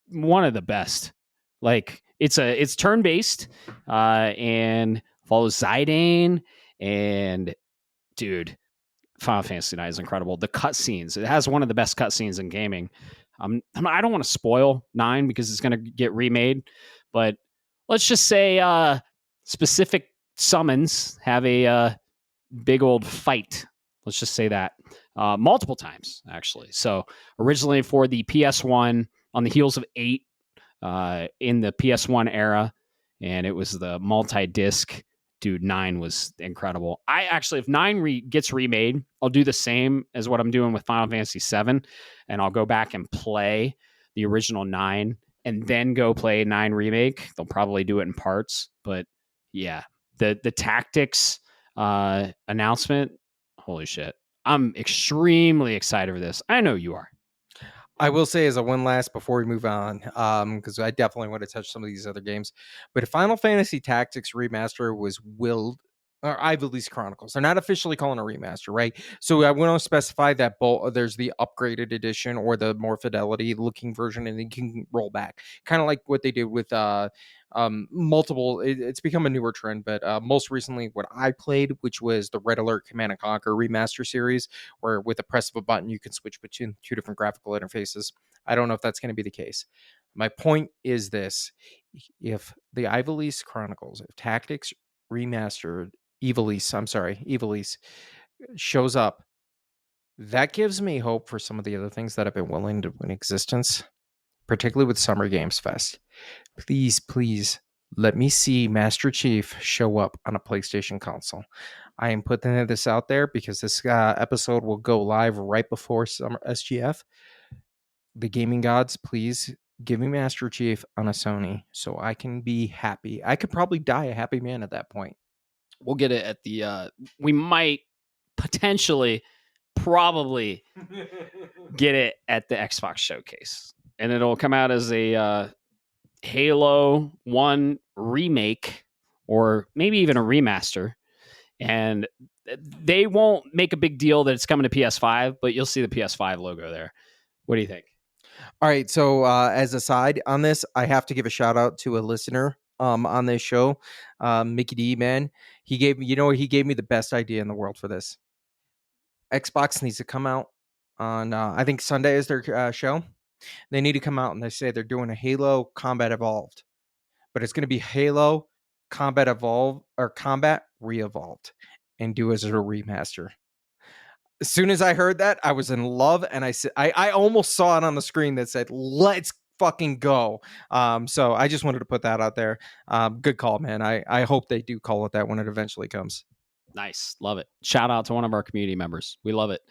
Speaker 1: one of the best. Like, it's turn-based and follows Zidane, and dude, Final Fantasy IX is incredible. The cutscenes, it has one of the best cutscenes in gaming. I don't want to spoil 9 because it's going to get remade, but let's just say specific summons have a big old fight. Let's just say that multiple times, actually. So originally for the PS1, on the heels of 8 in the PS1 era, and it was the multi-disc. Dude, 9 was incredible. I actually, if 9 gets remade, I'll do the same as what I'm doing with Final Fantasy 7, and I'll go back and play the original 9 and then go play 9 Remake. They'll probably do it in parts, but yeah, the Tactics announcement, holy shit. I'm extremely excited for this. I know you are.
Speaker 2: I will say as a one last before we move on, because I definitely want to touch some of these other games. But if Final Fantasy Tactics Remaster was willed, or Ivalice Chronicles, they're not officially calling a remaster, right? So I want to specify that there's the upgraded edition or the more fidelity looking version, and you can roll back, kind of like what they did with multiple. It's become a newer trend, but most recently what I played, which was the Red Alert Command and Conquer remaster series, where with the press of a button you can switch between 2 different graphical interfaces. I don't know if that's going to be the case. My point is this: if the Ivalice Chronicles, if Tactics Remastered Ivalice shows up, that gives me hope for some of the other things that have been willing to win existence, particularly with Summer Games Fest. Please let me see Master Chief show up on a PlayStation console. I am putting this out there because this episode will go live right before Summer SGF. The gaming gods, please give me Master Chief on a Sony so I can be happy. I could probably die a happy man at that point.
Speaker 1: We'll get it at the we might potentially probably get it at the Xbox showcase, and it'll come out as a Halo 1 remake or maybe even a remaster, and they won't make a big deal that it's coming to PS5, but you'll see the PS5 logo there. What do you think?
Speaker 2: All right, so as a side on this, I have to give a shout out to a listener on this show, Mickey D. Man. He gave me, he gave me the best idea in the world for this. Xbox needs to come out on, I think Sunday is their show. They need to come out and they say they're doing a Halo Combat Evolved, but it's going to be Halo Combat Evolved or Combat Re-Evolved, and do as a remaster. As soon as I heard that, I was in love, and I said, I almost saw it on the screen that said, "Let's fucking go." So I just wanted to put that out there. Good call, man. I hope they do call it that when it eventually comes.
Speaker 1: Nice. Love it. Shout out to one of our community members. We love it.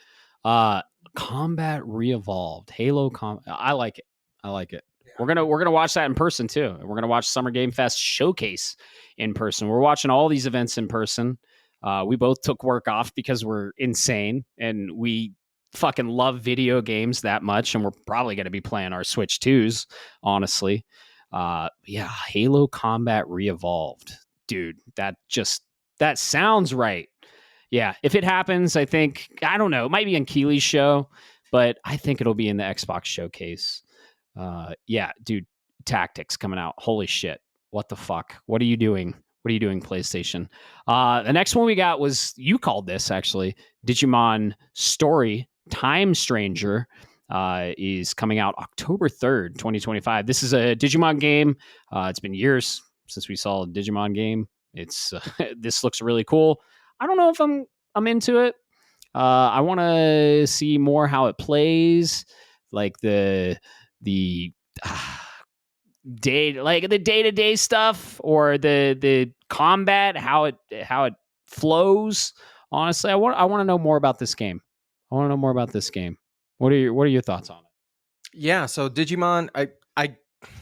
Speaker 1: Combat Re-Evolved. Halo I like it. I like it. Yeah. We're gonna watch that in person too. We're gonna watch Summer Game Fest showcase in person. We're watching all these events in person. We both took work off because we're insane and we fucking love video games that much, and we're probably gonna be playing our Switch 2s, honestly. Yeah, Halo Combat Re-Evolved. Dude, that sounds right. Yeah, if it happens, I think, I don't know, it might be on Keely's show, but I think it'll be in the Xbox showcase. Yeah, dude, Tactics coming out. Holy shit. What the fuck? What are you doing? What are you doing, PlayStation? The next one we got was, you called this actually, Digimon Story Time Stranger is coming out October 3rd, 2025. This is a Digimon game. It's been years since we saw a Digimon game. It's this looks really cool. I don't know if I'm into it. I want to see more how it plays, like the the day to day stuff or the combat, how it flows. Honestly, I want to know more about this game. I want to know more about this game. What are your thoughts on it?
Speaker 2: Yeah, so Digimon, I'm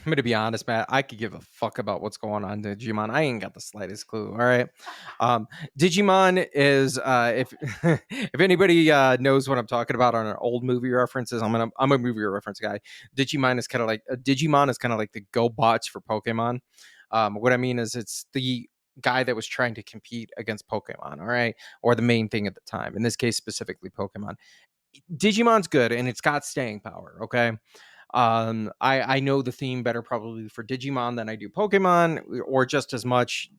Speaker 2: gonna be honest, Matt. I could give a fuck about what's going on in Digimon. I ain't got the slightest clue. All right, um, Digimon is if if anybody knows what I'm talking about on an old movie references, I'm a movie reference guy. Digimon is kind of like the GoBots for Pokemon. What I mean is it's the guy that was trying to compete against Pokemon. All right, or the main thing at the time. In this case, specifically Pokemon. Digimon's good and it's got staying power. Okay, I know the theme better probably for Digimon than I do Pokemon, or just as much.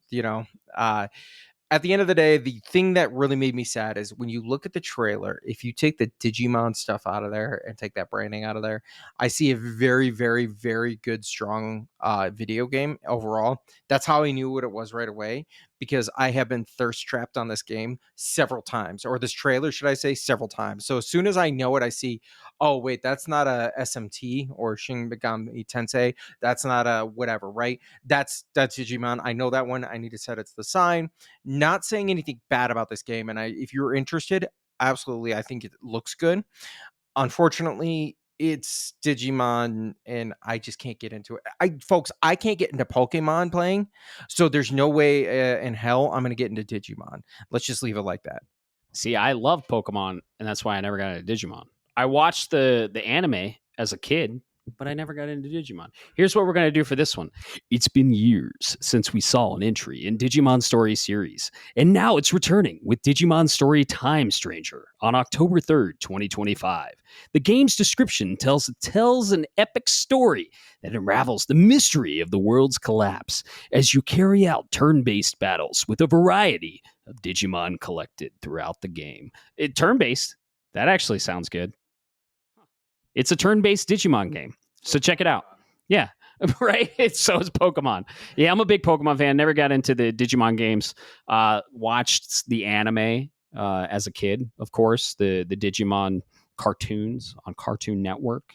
Speaker 2: At the end of the day, the thing that really made me sad is when you look at the trailer, if you take the Digimon stuff out of there and take that branding out of there, I see a very, very, very good, strong video game overall. That's how I knew what it was right away because I have been thirst trapped on this game several times, or this trailer, should I say, several times. So as soon as I know it, I see, oh, wait, that's not a SMT or Shin Megami Tensei. That's not a whatever, right? That's Digimon. I know that one. I need to set it to the side. Not saying anything bad about this game, and if you're interested, absolutely, I think it looks good. Unfortunately, it's Digimon, and I just can't get into it. I can't get into Pokemon playing, so there's no way in hell I'm going to get into Digimon. Let's just leave it like that.
Speaker 1: See, I love Pokemon, and that's why I never got into Digimon. I watched the anime as a kid, but I never got into Digimon. Here's what we're going to do for this one. It's been years since we saw an entry in Digimon Story series, and now it's returning with Digimon Story Time Stranger on October 3rd, 2025. The game's description tells an epic story that unravels the mystery of the world's collapse as you carry out turn-based battles with a variety of Digimon collected throughout the game. Turn-based, that actually sounds good. It's a turn-based Digimon game. So check it out. Yeah, right. So is Pokemon. Yeah, I'm a big Pokemon fan. Never got into the Digimon games. Watched the anime as a kid, of course. The Digimon cartoons on Cartoon Network.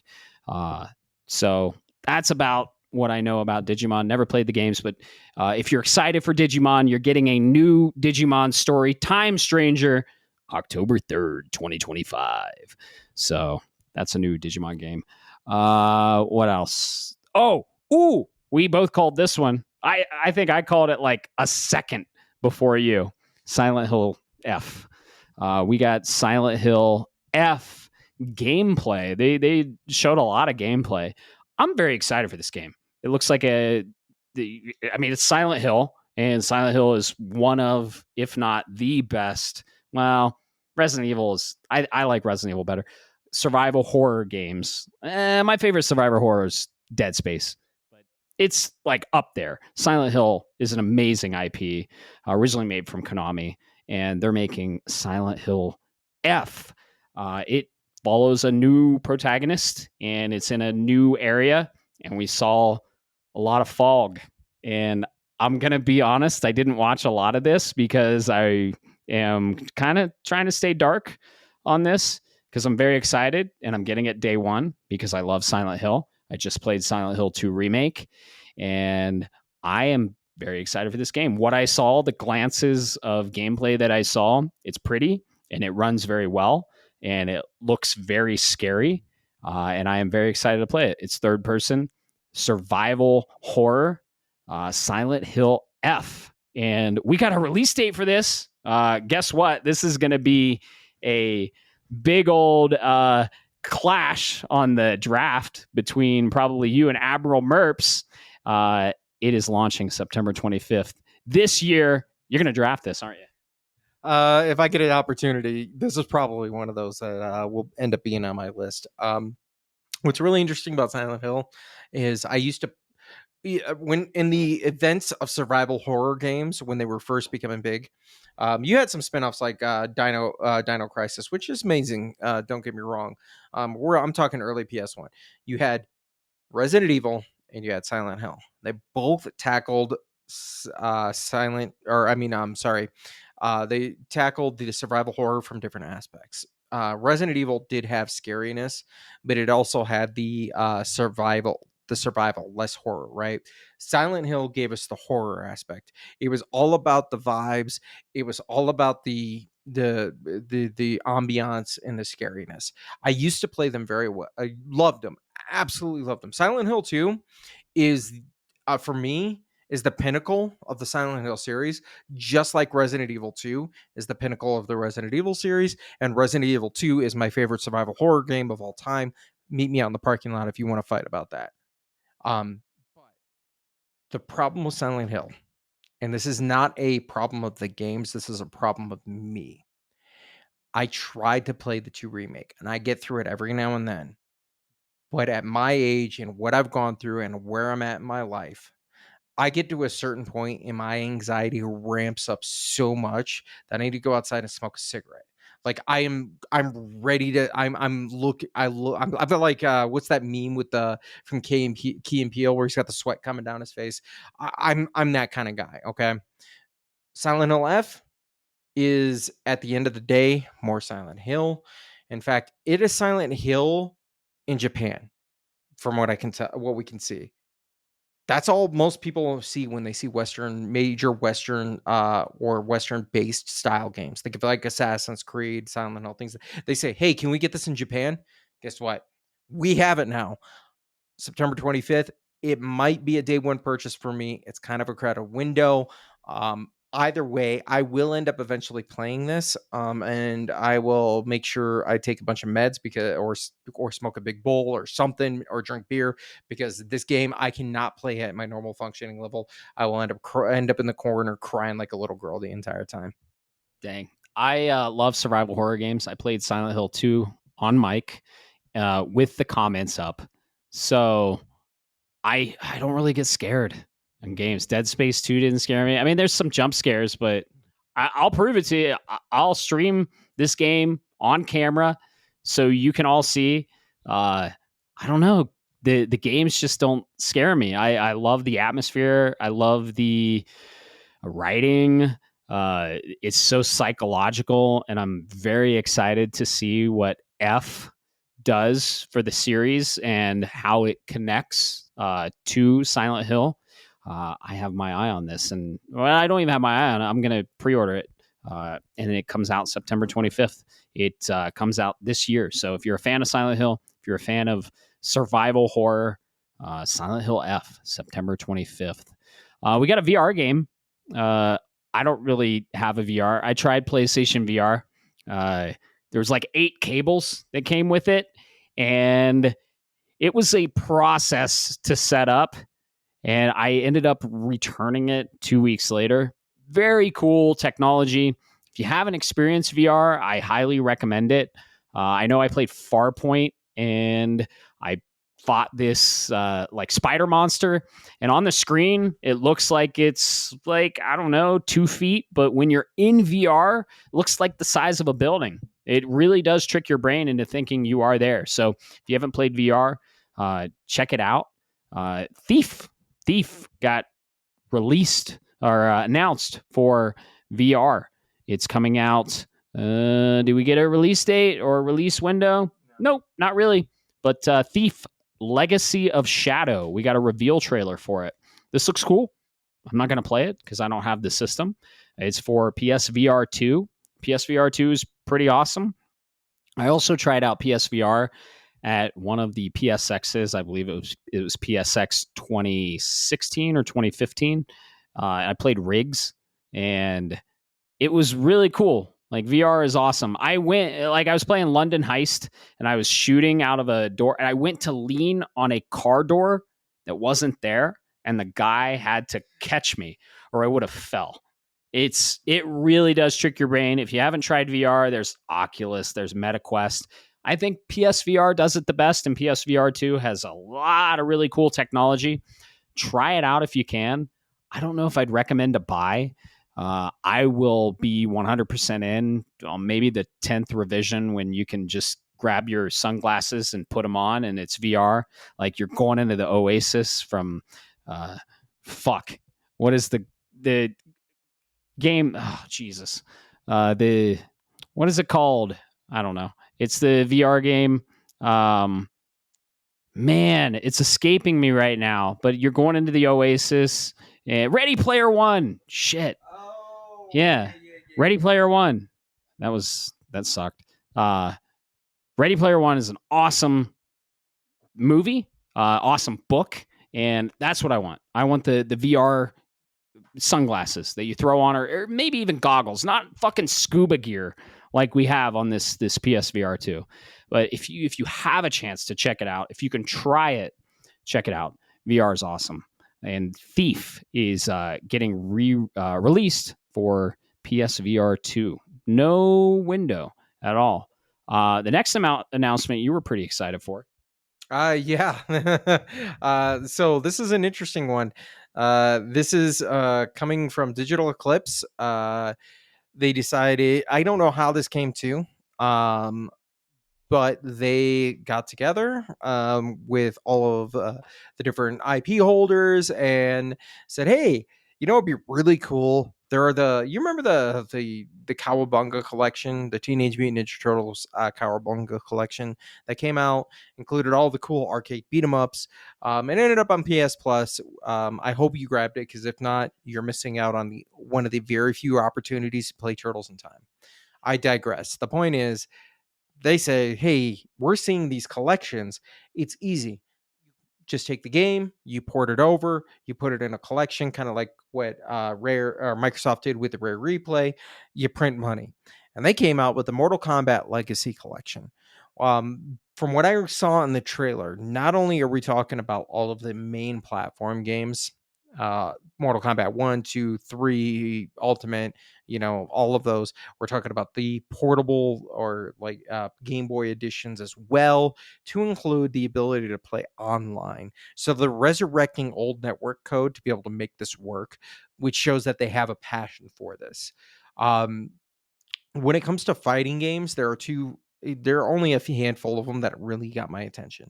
Speaker 1: So that's about what I know about Digimon. Never played the games, but if you're excited for Digimon, you're getting a new Digimon story, Time Stranger, October 3rd, 2025. So that's a new Digimon game. What else? Oh, ooh, we both called this one. I think I called it like a second before you. Silent Hill F. We got Silent Hill F gameplay. They showed a lot of gameplay. I'm very excited for this game. It looks like it's Silent Hill, and Silent Hill is one of, if not the best. Well, Resident Evil is. I like Resident Evil better. Survival horror games. My favorite survival horror is Dead Space. But it's like up there. Silent Hill is an amazing IP, originally made from Konami, and they're making Silent Hill F. It follows a new protagonist, and it's in a new area, and we saw a lot of fog. And I'm gonna be honest, I didn't watch a lot of this because I am kind of trying to stay dark on this because I'm very excited and I'm getting it day one because I love Silent Hill. I just played Silent Hill 2 Remake, and I am very excited for this game. What I saw, the glances of gameplay that I saw, it's pretty and it runs very well and it looks very scary. And I am very excited to play it. It's third person survival horror, Silent Hill F. And we got a release date for this. Guess what? This is going to be a big old clash on the draft between probably you and Admiral Merps. It is launching September 25th. This year, you're going to draft this, aren't you?
Speaker 2: If I get an opportunity, this is probably one of those that will end up being on my list. What's really interesting about Silent Hill is I used to when in the events of survival horror games when they were first becoming big, you had some spin-offs like Dino Crisis, which is amazing. Don't get me wrong. I'm talking early PS1. You had Resident Evil and you had Silent Hill. They both tackled silent, or I mean, I'm sorry, they tackled the survival horror from different aspects. Resident Evil did have scariness, but it also had the survival, less horror, right? Silent Hill gave us the horror aspect. It was all about the vibes. It was all about the ambiance and the scariness. I used to play them very well. I loved them, absolutely loved them. Silent Hill 2 is, for me, is the pinnacle of the Silent Hill series, just like Resident Evil 2 is the pinnacle of the Resident Evil series, and Resident Evil 2 is my favorite survival horror game of all time. Meet me out in the parking lot if you want to fight about that. But the problem with Silent Hill, and this is not a problem of the games, this is a problem of me. I tried to play the 2 remake, and I get through it every now and then. But at my age and what I've gone through and where I'm at in my life, I get to a certain point and my anxiety ramps up so much that I need to go outside and smoke a cigarette. Like I'm ready to, I'm look, I look, I feel like, what's that meme with the, from Key and Peele where he's got the sweat coming down his face. I'm that kind of guy. Okay. Silent Hill F is, at the end of the day, more Silent Hill. In fact, it is Silent Hill in Japan, from what I can tell, what we can see. That's all most people see when they see major Western, or Western based style games. Think of like Assassin's Creed, Silent Hill, things. They say, "Hey, can we get this in Japan?" Guess what? We have it now. September 25th. It might be a day one purchase for me. It's kind of a crowded window. Either way, I will end up eventually playing this, and I will make sure I take a bunch of meds, because, or smoke a big bowl or something, or drink beer, because this game I cannot play at my normal functioning level. I will end up in the corner crying like a little girl the entire time.
Speaker 1: Dang. I love survival horror games. I played Silent Hill 2 on mic with the comments up. So I don't really get scared in games. Dead Space 2 didn't scare me. I mean, there's some jump scares, but I'll prove it to you. I'll stream this game on camera so you can all see. I don't know. The games just don't scare me. I love the atmosphere. I love the writing. It's so psychological, and I'm very excited to see what F does for the series and how it connects to Silent Hill. I have my eye on this, and well, I don't even have my eye on it. I'm going to pre-order it, and it comes out September 25th. It comes out this year. So if you're a fan of Silent Hill, if you're a fan of survival horror, Silent Hill F, September 25th. We got a VR game. I don't really have a VR. I tried PlayStation VR. There was like 8 cables that came with it, and it was a process to set up, and I ended up returning it 2 weeks later. Very cool technology. If you haven't experienced VR, I highly recommend it. I know I played Farpoint, and I fought this like spider monster, and on the screen it looks like it's like, I don't know, 2 feet, but when you're in VR, it looks like the size of a building. It really does trick your brain into thinking you are there. So if you haven't played VR, check it out. Thief got released or announced for VR. It's coming out. Do we get a release date or a release window? Nope, not really. But Thief Legacy of Shadow, we got a reveal trailer for it. This looks cool. I'm not going to play it because I don't have the system. It's for PSVR 2. PSVR 2 is pretty awesome. I also tried out PSVR at one of the PSXs. I believe it was PSX 2016 or 2015. I played Rigs, and it was really cool. Like, VR is awesome. I was playing London Heist, and I was shooting out of a door, and I went to lean on a car door that wasn't there, and the guy had to catch me or I would have fell. It really does trick your brain. If you haven't tried VR, there's Oculus, there's MetaQuest. I think PSVR does it the best, and PSVR 2 has a lot of really cool technology. Try it out if you can. I don't know if I'd recommend to buy. I will be 100% in on maybe the 10th revision, when you can just grab your sunglasses and put them on and it's VR. Like you're going into the Oasis from, what is the game? Oh, Jesus. The what is it called? I don't know. It's the VR game. Um, Man, it's escaping me right now. But you're going into the Oasis. And Ready Player One. Shit.
Speaker 2: Oh,
Speaker 1: Yeah. Ready Player One. That sucked. Ready Player One is an awesome movie, awesome book, and that's what I want. I want the VR sunglasses that you throw on, or maybe even goggles, not fucking scuba gear like we have on this PSVR 2. But if you have a chance to check it out, if you can try it, check it out. VR is awesome, and Thief is getting released for PSVR 2. No window at all. The next announcement you were pretty excited for.
Speaker 2: Yeah. So this is an interesting one. This is coming from Digital Eclipse. They decided, I don't know how this came to. But they got together with all of the different IP holders and said, "Hey, it'd be really cool. There are you remember the Cowabunga collection, the Teenage Mutant Ninja Turtles Cowabunga collection that came out, included all the cool arcade beat 'em ups, and ended up on PS Plus. I hope you grabbed it because if not, you're missing out on one of the very few opportunities to play Turtles in time. I digress. The point is, they say, hey, we're seeing these collections. It's easy. Just take the game, you port it over, you put it in a collection, kind of like what Rare or Microsoft did with the Rare Replay. You print money, and they came out with the Mortal Kombat Legacy Collection. From what I saw in the trailer, not only are we talking about all of the main platform games, Mortal Kombat 1, 2, 3, Ultimate, all of those. We're talking about the portable or like Game Boy editions as well, to include the ability to play online. So they're resurrecting old network code to be able to make this work, which shows that they have a passion for this. When it comes to fighting games, there are only a few handful of them that really got my attention.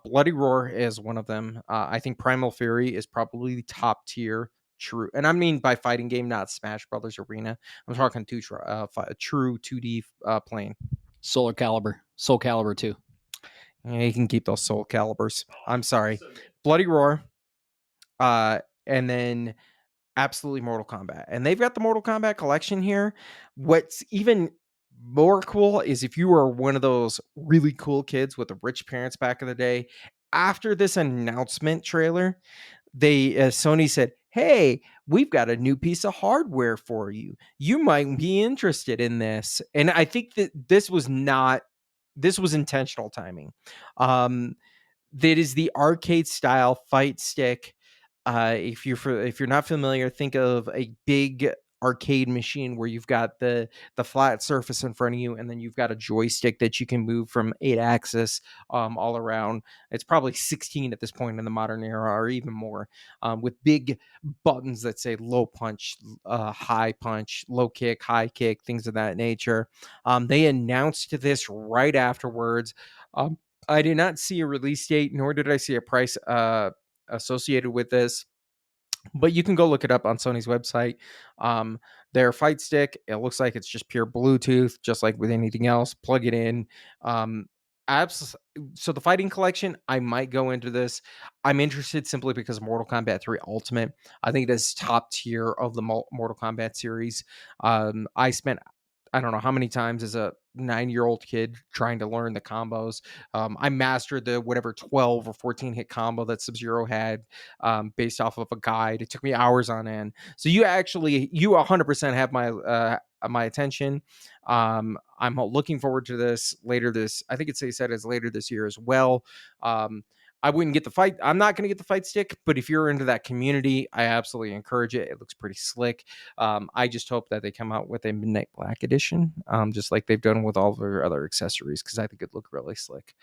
Speaker 2: Bloody Roar is one of them. I think Primal Fury is probably the top tier true, and I mean by fighting game, not Smash Brothers Arena. I'm talking true 2D playing.
Speaker 1: Soul Calibur 2.
Speaker 2: Yeah, you can keep those Soul Calibers. I'm sorry. Bloody Roar, and then absolutely Mortal Kombat. And they've got the Mortal Kombat collection here. What's even more cool is if you were one of those really cool kids with the rich parents back in the day, after this announcement trailer, Sony said, "Hey, we've got a new piece of hardware for you. You might be interested in this." And I think that this was intentional timing. That is the arcade style fight stick. If you're not familiar, think of a big arcade machine where you've got the flat surface in front of you, and then you've got a joystick that you can move from 8 axis all around. It's probably 16 at this point in the modern era, or even more, with big buttons that say low punch, high punch, low kick, high kick, things of that nature. They announced this right afterwards. I did not see a release date, nor did I see a price associated with this, but you can go look it up on Sony's website. Their fight stick, it looks like it's just pure Bluetooth, just like with anything else. Plug it in. Um, so the fighting collection, I might go into this. I'm interested simply because of Mortal Kombat 3 Ultimate. I think that's top tier of the Mortal Kombat series. I spent, I don't know how many times as a 9-year-old kid trying to learn the combos. I mastered the whatever 12 or 14 hit combo that Sub-Zero had, based off of a guide. It took me hours on end. So you 100% have my attention. I'm looking forward to this later I think they said it's later this year as well. I wouldn't get the fight. I'm not going to get the fight stick, but if you're into that community, I absolutely encourage it. It looks pretty slick. I just hope that they come out with a Midnight Black edition, just like they've done with all of their other accessories, because I think it looked really slick.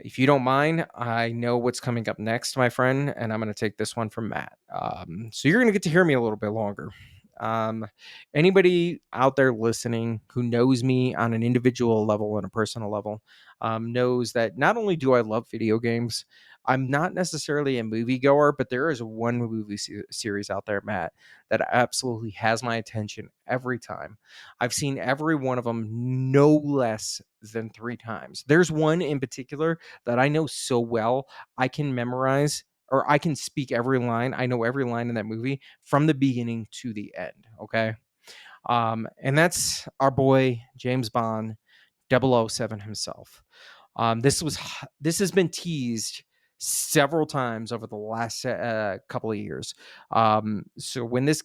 Speaker 2: If you don't mind, I know what's coming up next, my friend, and I'm going to take this one from Matt. So you're going to get to hear me a little bit longer. Anybody out there listening who knows me on an individual level and a personal level knows that not only do I love video games, I'm not necessarily a moviegoer, but there is one movie series out there, Matt, that absolutely has my attention every time. I've seen every one of them no less than 3 times. There's one in particular that I know so well, I can memorize or I can speak every line. I know every line in that movie from the beginning to the end. Okay. And that's our boy James Bond 007 himself. This has been teased several times over the last couple of years. So when this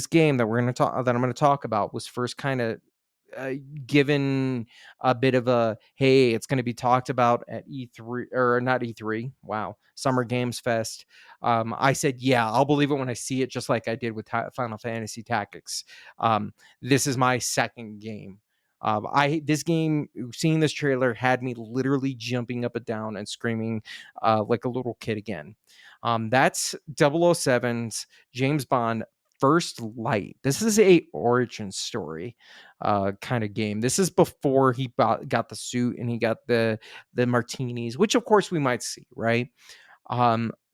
Speaker 2: game that I'm going to talk about was first kind of uh, given a bit of a, hey, it's going to be talked about at E3, or not E3, wow, Summer Games Fest. I said, yeah, I'll believe it when I see it, just like I did with Final Fantasy Tactics. This is my second game. This game, seeing this trailer had me literally jumping up and down and screaming like a little kid again. That's 007's James Bond First Light. This is a origin story kind of game. This is before he got the suit and he got the martinis, which of course we might see, right?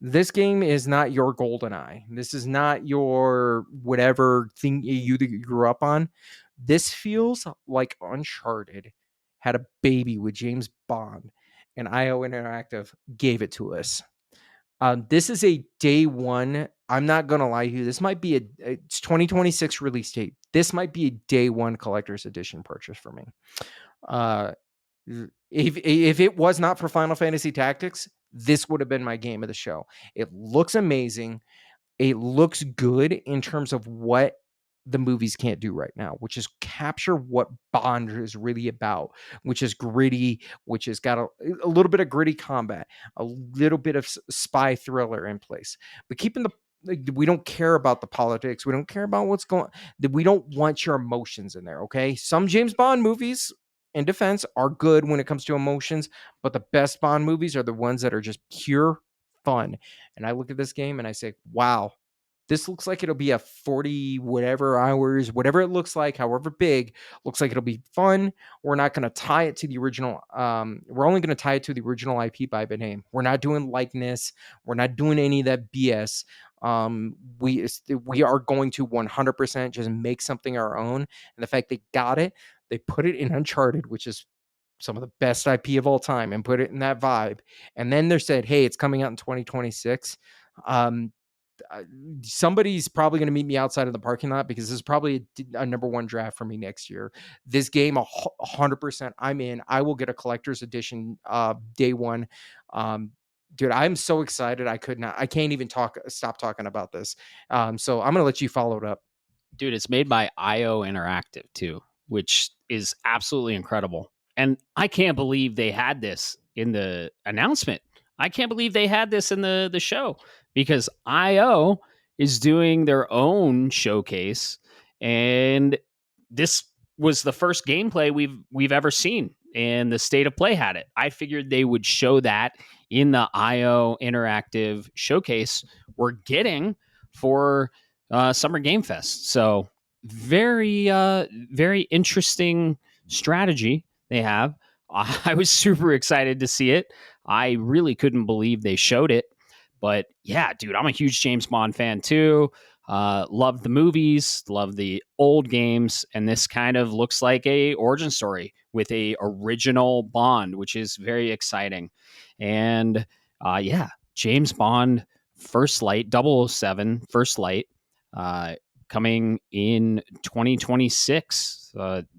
Speaker 2: This game is not your GoldenEye. This is not your whatever thing you grew up on. This feels like Uncharted had a baby with James Bond, and IO Interactive gave it to us. This is a day one. I'm not gonna lie to you. This might be it's 2026 release date. This might be a day one collector's edition purchase for me. Uh, if it was not for Final Fantasy Tactics, this would have been my game of the show. It looks amazing. It looks good in terms of what the movies can't do right now, which is capture what Bond is really about, which is gritty, which has got a little bit of gritty combat, a little bit of spy thriller in place, but keeping the, we don't care about the politics. We don't care about what's going. We don't want your emotions in there. Okay, some James Bond movies, in defense, are good when it comes to emotions, but the best Bond movies are the ones that are just pure fun. And I look at this game and I say, wow, this looks like it'll be a 40 whatever hours, whatever it looks like, however big, looks like it'll be fun. We're not going to tie it to the original. We're only going to tie it to the original IP by the name. We're not doing likeness. We're not doing any of that BS. We are going to 100% just make something our own. And the fact they got it, they put it in Uncharted, which is some of the best IP of all time, and put it in that vibe. And then they said, hey, it's coming out in 2026. Somebody's probably going to meet me outside of the parking lot because this is probably a number one draft for me next year. This game, 100%, I'm in. I will get a collector's edition day one. Dude, I'm so excited. I can't even stop talking about this. So I'm going to let you follow it up.
Speaker 1: Dude, it's made by IO Interactive too, which is absolutely incredible. And I can't believe they had this in the announcement. I can't believe they had this in the show, because IO is doing their own showcase, and this was the first gameplay we've ever seen, and the State of Play had it. I figured they would show that in the IO Interactive showcase we're getting for Summer Game Fest. So very interesting strategy they have. I was super excited to see it. I really couldn't believe they showed it. But yeah, dude, I'm a huge James Bond fan too. Love the movies, love the old games, and this kind of looks like a origin story with a original Bond, which is very exciting. And yeah, James Bond First Light, 007 First Light, coming in 2026.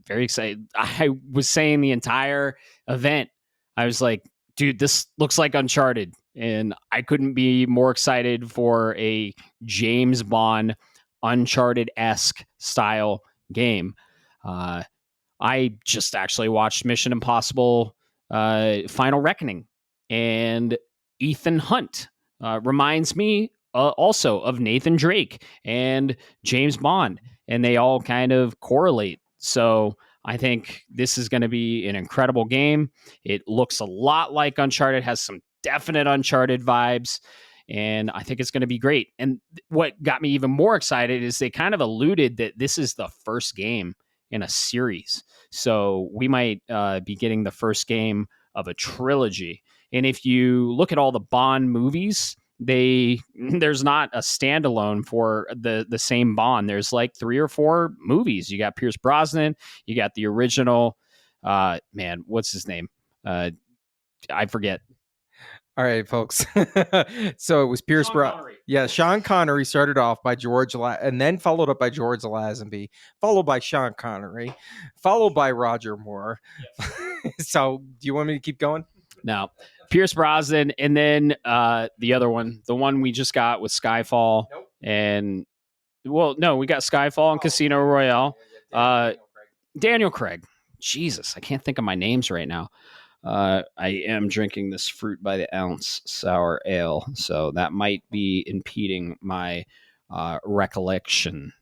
Speaker 1: Very excited. I was saying the entire event, I was like, dude, this looks like Uncharted. And I couldn't be more excited for a James Bond Uncharted-esque style game. I just actually watched Mission Impossible Final Reckoning, and Ethan Hunt reminds me also of Nathan Drake and James Bond, and they all kind of correlate. So I think this is going to be an incredible game. It looks a lot like Uncharted, has some definite Uncharted vibes, and I think it's going to be great. And what got me even more excited is they kind of alluded that this is the first game in a series. So we might be getting the first game of a trilogy. And if you look at all the Bond movies, there's not a standalone for the same Bond. There's like 3 or 4 movies. You got Pierce Brosnan, you got the original man, what's his name? I forget.
Speaker 2: All right, folks. So it was Pierce Brosnan. Yeah, Sean Connery started off by and then followed up by George Lazenby, followed by Sean Connery, followed by Roger Moore. Yes. So do you want me to keep going?
Speaker 1: No. Pierce Brosnan, and then the other one, the one we just got with Skyfall. Nope. And well, no, we got Skyfall and Casino Royale. Daniel Craig. Jesus, I can't think of my names right now. I am drinking this fruit by the ounce sour ale, so that might be impeding my recollection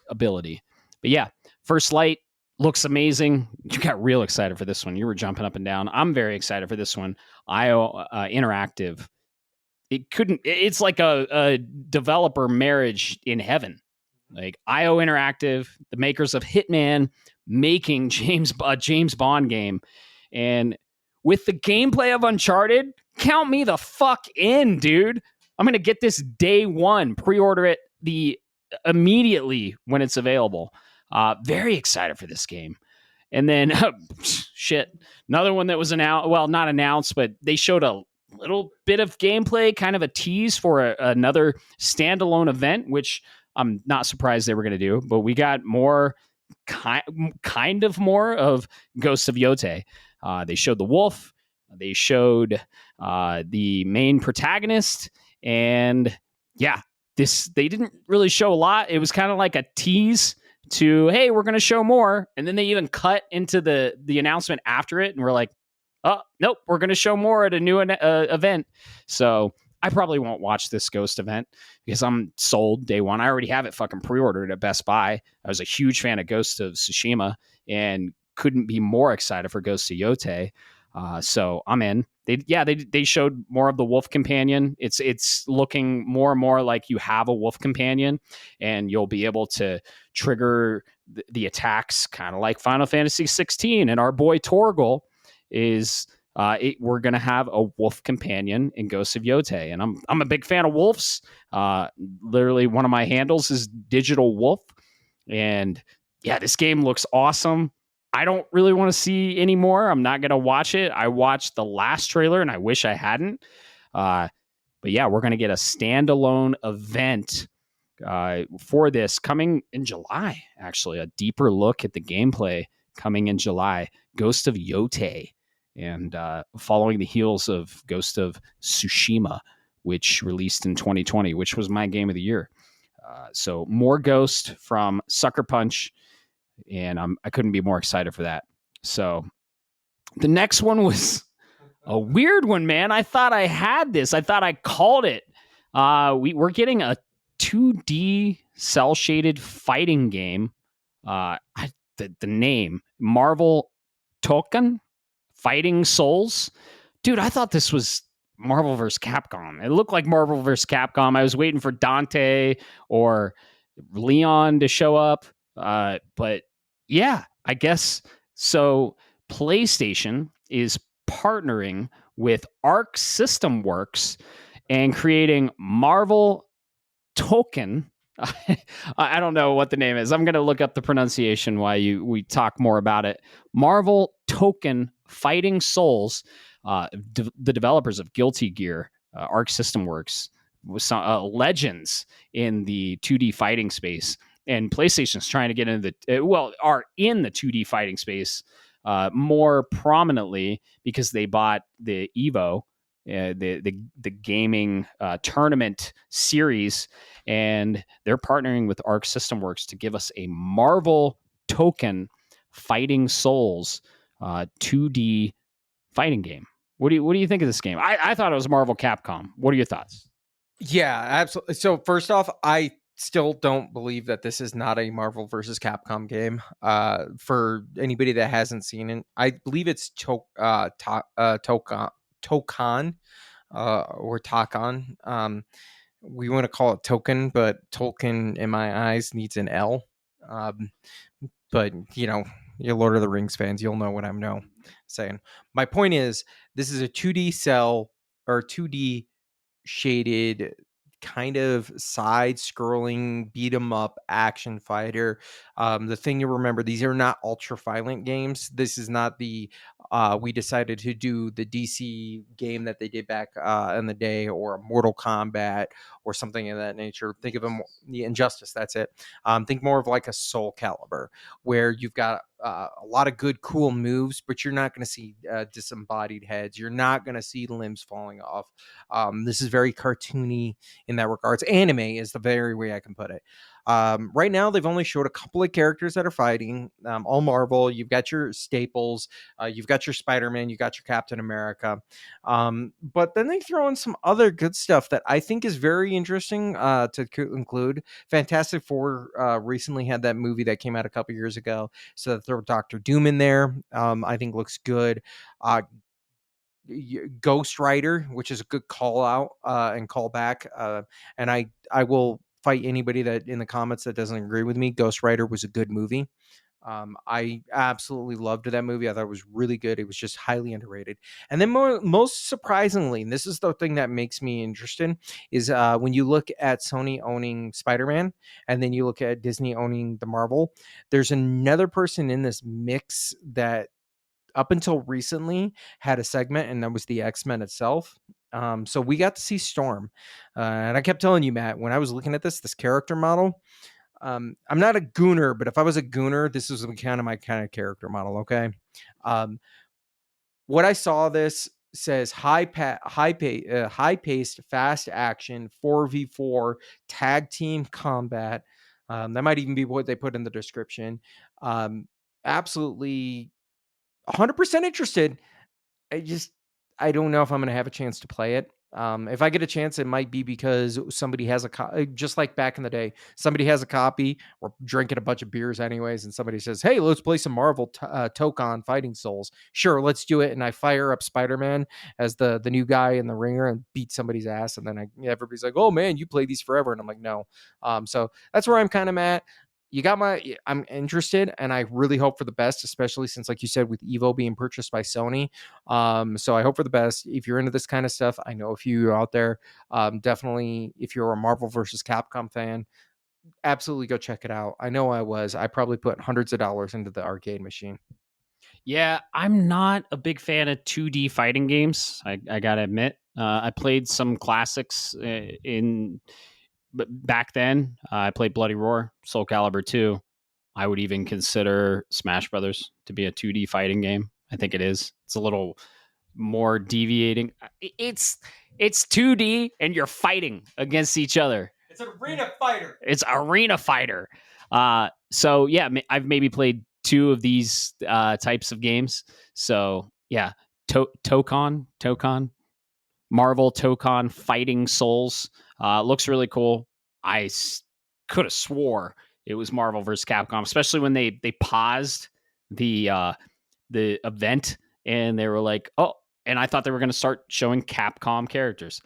Speaker 1: ability. But yeah, First Light looks amazing. You got real excited for this one. You were jumping up and down. I'm very excited for this one. IO Interactive. It's like a developer marriage in heaven. Like IO Interactive, the makers of Hitman, making a James Bond game. And with the gameplay of Uncharted, count me the fuck in, dude. I'm going to get this day one, pre-order it immediately when it's available. Very excited for this game. And then, another one that was announced, well, not announced, but they showed a little bit of gameplay, kind of a tease for another standalone event, which I'm not surprised they were going to do. But we got more, kind of more of Ghosts of Yotei. They showed the wolf. They showed the main protagonist. And yeah, they didn't really show a lot. It was kind of like a tease to, hey, we're going to show more. And then they even cut into the announcement after it. And we're like, oh, nope, we're going to show more at a new event. So I probably won't watch this Ghost event because I'm sold day one. I already have it fucking pre-ordered at Best Buy. I was a huge fan of Ghost of Tsushima and couldn't be more excited for Ghost of Yotei. So I'm in. They showed more of the wolf companion. It's looking more and more like you have a wolf companion, and you'll be able to trigger the attacks, kind of like Final Fantasy 16. And our boy Torgal is. We're gonna have a wolf companion in Ghosts of Yotei, and I'm a big fan of wolves. Literally, one of my handles is Digital Wolf, and yeah, this game looks awesome. I don't really want to see any more. I'm not going to watch it. I watched the last trailer and I wish I hadn't. But yeah, we're going to get a standalone event for this coming in July, actually. A deeper look at the gameplay coming in July. Ghost of Yotei. And following the heels of Ghost of Tsushima, which released in 2020, which was my game of the year. So more Ghost from Sucker Punch. And I couldn't be more excited for that. So the next one was a weird one, man. I thought I had this. I thought I called it. We're getting a 2D cell shaded fighting game. The name Marvel Token Fighting Souls. Dude, I thought this was Marvel vs. Capcom. It looked like Marvel vs. Capcom. I was waiting for Dante or Leon to show up. But yeah, I guess so. PlayStation is partnering with Arc System Works and creating Marvel Token. I don't know what the name is. I'm going to look up the pronunciation while we talk more about it. Marvel Token Fighting Souls. The developers of Guilty Gear, Arc System Works, was some legends in the 2D fighting space. And PlayStation's trying to get into are in the 2D fighting space more prominently because they bought the Evo, the gaming tournament series, and they're partnering with Arc System Works to give us a Marvel Token Fighting Souls 2D fighting game. What do you think of this game? I thought it was Marvel Capcom. What are your thoughts?
Speaker 2: Yeah, absolutely. So first off, I still don't believe that this is not a Marvel versus Capcom game. For anybody that hasn't seen it, I believe it's Tokan or Takon. We want to call it Token, but Tolkien in my eyes needs an L. But you know, you're Lord of the Rings fans, you'll know what I know. saying. My point is, this is a 2D cell or 2D shaded kind of side scrolling beat 'em up action fighter. The thing you remember, these are not ultra violent games. This is not the we decided to do the DC game that they did back in the day, or a Mortal Kombat or something of that nature. Think of them, the Injustice. That's it. Think more of like a Soul Calibur, where you've got a lot of good, cool moves, but you're not going to see disembodied heads. You're not going to see limbs falling off. This is very cartoony in that regards. Anime is the very way I can put it. Right now, they've only showed a couple of characters that are fighting. All Marvel. You've got your staples. You've got your Spider-Man. You got your Captain America. But then they throw in some other good stuff that I think is very interesting to include. Fantastic Four recently had that movie that came out a couple years ago. So throw Doctor Doom in there. I think looks good. Ghost Rider, which is a good call out and call back. And I will fight anybody that in the comments that doesn't agree with me. Ghost Rider was a good movie. I absolutely loved that movie. I thought it was really good. It was just highly underrated. And then most surprisingly, and this is the thing that makes me interested, is when you look at Sony owning Spider-Man and then you look at Disney owning the Marvel, there's another person in this mix that up until recently had a segment, and that was the X-Men itself. So we got to see Storm. And I kept telling you, Matt, when I was looking at this character model, I'm not a gooner, but if I was a gooner, this is kind of my kind of character model. Okay. What I saw, this says high paced, fast action, 4v4 tag team combat. That might even be what they put in the description. Absolutely 100% interested. I don't know if I'm going to have a chance to play it. If I get a chance, it might be because somebody has just like back in the day, somebody has a copy. We're drinking a bunch of beers anyways, and somebody says, "Hey, let's play some Marvel Tokon Fighting Souls." Sure, let's do it. And I fire up Spider-Man as the new guy in the ringer and beat somebody's ass. And then everybody's like, "Oh man, you play these forever," and I'm like, "No." So that's where I'm kind of at. I'm interested, and I really hope for the best, especially since, like you said, with Evo being purchased by Sony. So I hope for the best. If you're into this kind of stuff, I know a few out there. Definitely, if you're a Marvel versus Capcom fan, absolutely go check it out. I know I was. I probably put hundreds of dollars into the arcade machine.
Speaker 1: Yeah, I'm not a big fan of 2D fighting games. I gotta admit, I played some classics back then. I played Bloody Roar, Soul Calibur 2. I would even consider Smash Brothers to be a 2D fighting game. I think it is. It's a little more deviating. It's 2D and you're fighting against each other.
Speaker 2: It's an arena fighter.
Speaker 1: It's arena fighter. So yeah, I've maybe played two of these types of games. So yeah, Tokon, Marvel Tokon Fighting Souls looks really cool. I could have swore it was Marvel vs. Capcom, especially when they paused the event and they were like, "Oh," and I thought they were going to start showing Capcom characters.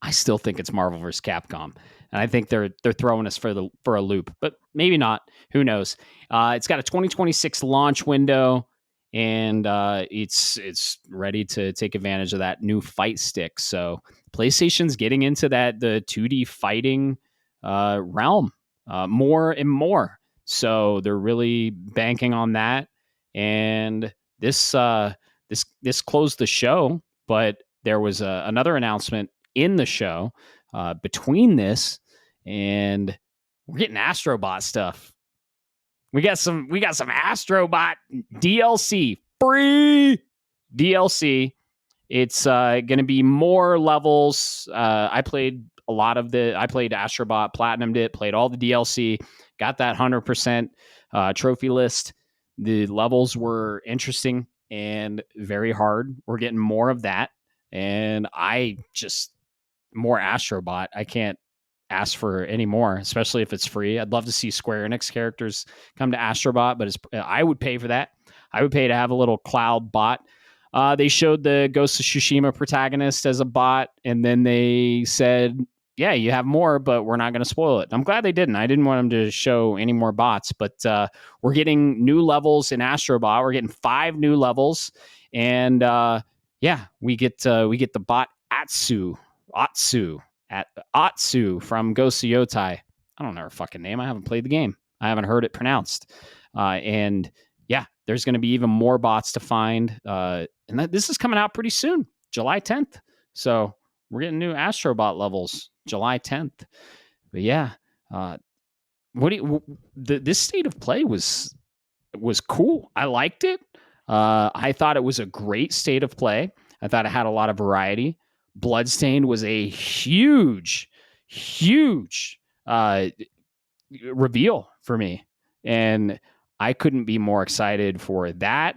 Speaker 1: I still think it's Marvel vs. Capcom, and I think they're throwing us for a loop, but maybe not. Who knows? It's got a 2026 launch window, and it's ready to take advantage of that new fight stick. So PlayStation's getting into the 2D fighting realm more and more. So they're really banking on that, and this closed the show, but there was another announcement in the show between this, and we're getting Astrobot stuff. We got some Astrobot DLC, free DLC. It's going to be more levels. I played Astrobot, platinumed it, played all the DLC, got that 100% trophy list. The levels were interesting and very hard. We're getting more of that, and more Astrobot. I can't ask for any more, especially if it's free. I'd love to see Square Enix characters come to Astrobot, but I would pay for that. I would pay to have a little cloud bot. They showed the Ghost of Tsushima protagonist as a bot, and then they said yeah, you have more, but we're not going to spoil it. I'm glad they didn't. I didn't want them to show any more bots, but we're getting new levels in Astrobot. We're getting 5 new levels, and yeah, we get the bot Atsu at Atsu from Ghost of Yotei. I don't know her fucking name. I haven't played the game. I haven't heard it pronounced. And yeah, there's going to be even more bots to find. This is coming out pretty soon, July 10th. So we're getting new Astrobot levels July 10th. But yeah, this state of play was cool. I liked it. I thought it was a great state of play. I thought it had a lot of variety. Bloodstained was a huge, huge reveal for me, and I couldn't be more excited for that.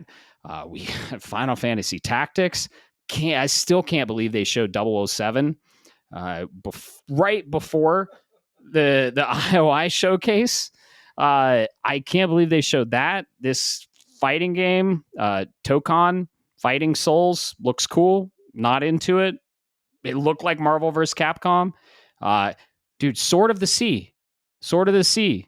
Speaker 1: We had Final Fantasy Tactics. I still can't believe they showed 007 right before the IOI showcase. I can't believe they showed that. This fighting game, Tokon Fighting Souls, looks cool. Not into it. It looked like Marvel vs. Capcom. Dude, Sword of the Sea. Sword of the Sea.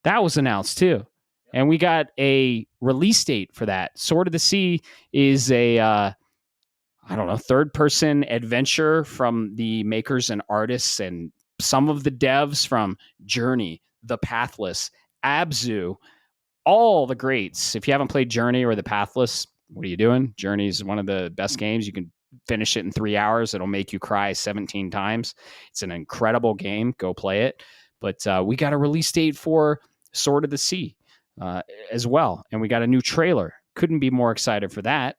Speaker 1: That was announced too. And we got a release date for that. Sword of the Sea is a I don't know, third person adventure from the makers and artists and some of the devs from Journey, The Pathless, Abzu, all the greats. If you haven't played Journey or The Pathless, what are you doing? Journey is one of the best games. You can finish it in 3 hours. It'll make you cry 17 times. It's an incredible game. Go play it. But we got a release date for Sword of the Sea as well. And we got a new trailer. Couldn't be more excited for that.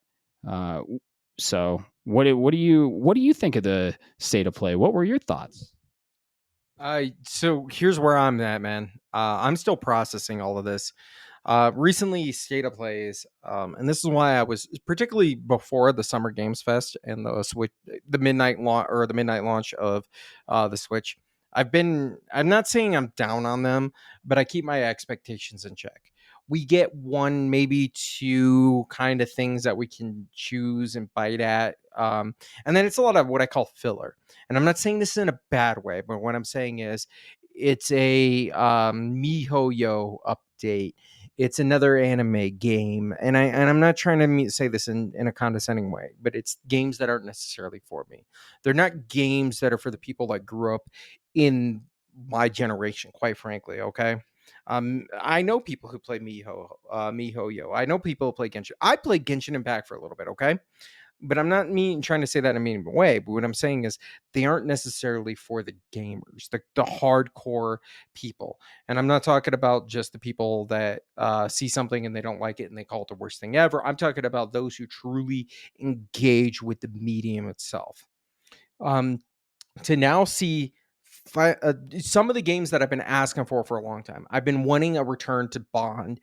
Speaker 1: So what do you think of the state of play? What were your thoughts?
Speaker 2: So here's where I'm at, man. I'm still processing all of this. Recently, state of plays, and this is why I was particularly before the Summer Games Fest and the Switch, the midnight launch of the Switch. I'm not saying I'm down on them, but I keep my expectations in check. We get one, maybe two kind of things that we can choose and bite at. And then it's a lot of what I call filler. And I'm not saying this in a bad way, but what I'm saying is it's a MiHoYo update. It's another anime game, and I'm not trying to say this in a condescending way, but it's games that aren't necessarily for me. They're not games that are for the people that grew up in my generation, quite frankly. Okay, I know people who play MiHoYo. I know people who play Genshin. I played Genshin Impact for a little bit. Okay, but I'm not trying to say that in a mean way. But what I'm saying is they aren't necessarily for the gamers, the hardcore people. And I'm not talking about just the people that see something and they don't like it and they call it the worst thing ever. I'm talking about those who truly engage with the medium itself. To now see some of the games that I've been asking for a long time. I've been wanting a return to Bond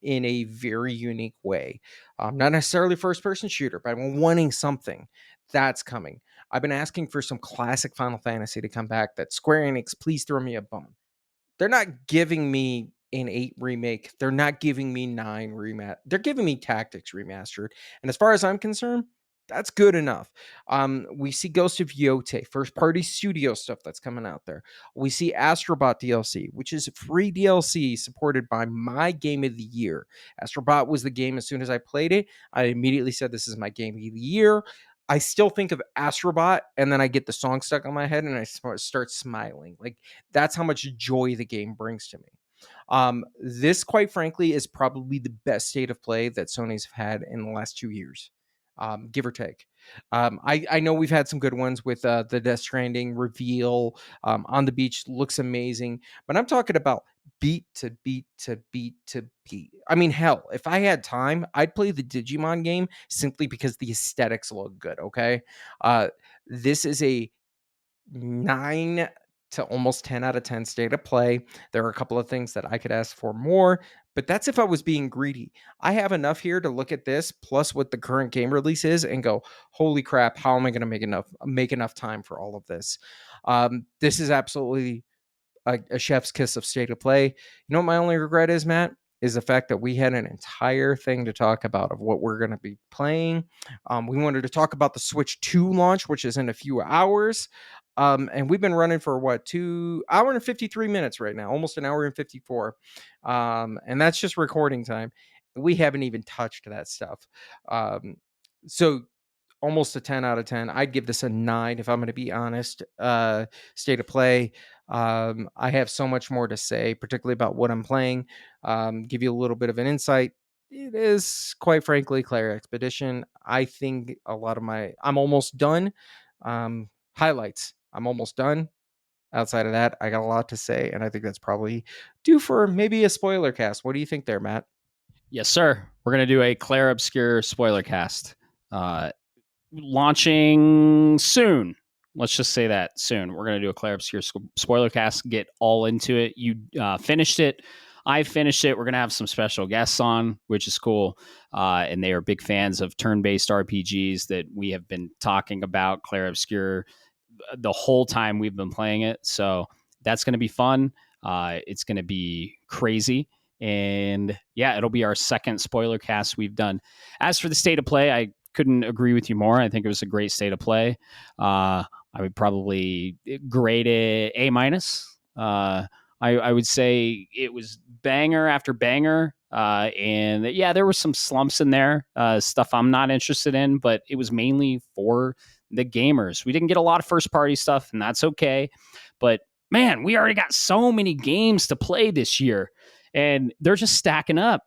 Speaker 2: in a very unique way. Not necessarily first person shooter, but I'm wanting something that's coming. I've been asking for some classic Final Fantasy to come back. That Square Enix, please throw me a bone. They're not giving me an 8 remake. They're not giving me 9 remat. They're giving me Tactics remastered. And as far as I'm concerned, that's good enough. We see Ghost of Yotei, first party studio stuff that's coming out there. We see Astrobot DLC, which is free DLC supported by my game of the year. Astrobot was the game as soon as I played it. I immediately said, this is my game of the year. I still think of Astrobot, and then I get the song stuck on my head and I start smiling. Like, that's how much joy the game brings to me. This, quite frankly, is probably the best state of play that Sony's had in the last 2 years, give or take. I know we've had some good ones with the Death Stranding reveal on the beach. Looks amazing, but I'm talking about beat to beat to beat to beat. I mean, hell, if I had time, I'd play the Digimon game simply because the aesthetics look good. Okay, this is a 9 to almost 10 out of 10 state of play. There are a couple of things that I could ask for more, but that's if I was being greedy. I have enough here to look at this plus what the current game release is and go, holy crap, how am I going to make enough time for all of this? This is absolutely a chef's kiss of state of play. You know what my only regret is, Matt? Is the fact that we had an entire thing to talk about of what we're going to be playing. We wanted to talk about the Switch 2 launch, which is in a few hours. And we've been running for what, 2 hour and 53 minutes right now, almost an hour and 54. And that's just recording time. We haven't even touched that stuff. So almost a 10 out of 10. I'd give this a 9 if I'm going to be honest. State of play. I have so much more to say, particularly about what I'm playing. Give you a little bit of an insight. It is, quite frankly, Claire Expedition. I think I'm almost done. Highlights. I'm almost done. Outside of that, I got a lot to say, and I think that's probably due for maybe a spoiler cast. What do you think there, Matt?
Speaker 1: Yes, sir. We're gonna do a Claire Obscure spoiler cast. Uh, Launching soon. Let's just say that soon. We're going to do a Claire Obscure spoiler cast, get all into it. You finished it. I finished it. We're going to have some special guests on, which is cool. And they are big fans of turn based RPGs that we have been talking about, Claire Obscure, the whole time we've been playing it. So that's going to be fun. It's going to be crazy. And yeah, it'll be our second spoiler cast we've done. As for the state of play, I couldn't agree with you more. I think it was a great state of play. I would probably grade it A minus. I would say it was banger after banger. And yeah, there were some slumps in there, stuff I'm not interested in, but it was mainly for the gamers. We didn't get a lot of first party stuff, and that's okay. But man, we already got so many games to play this year, and they're just stacking up.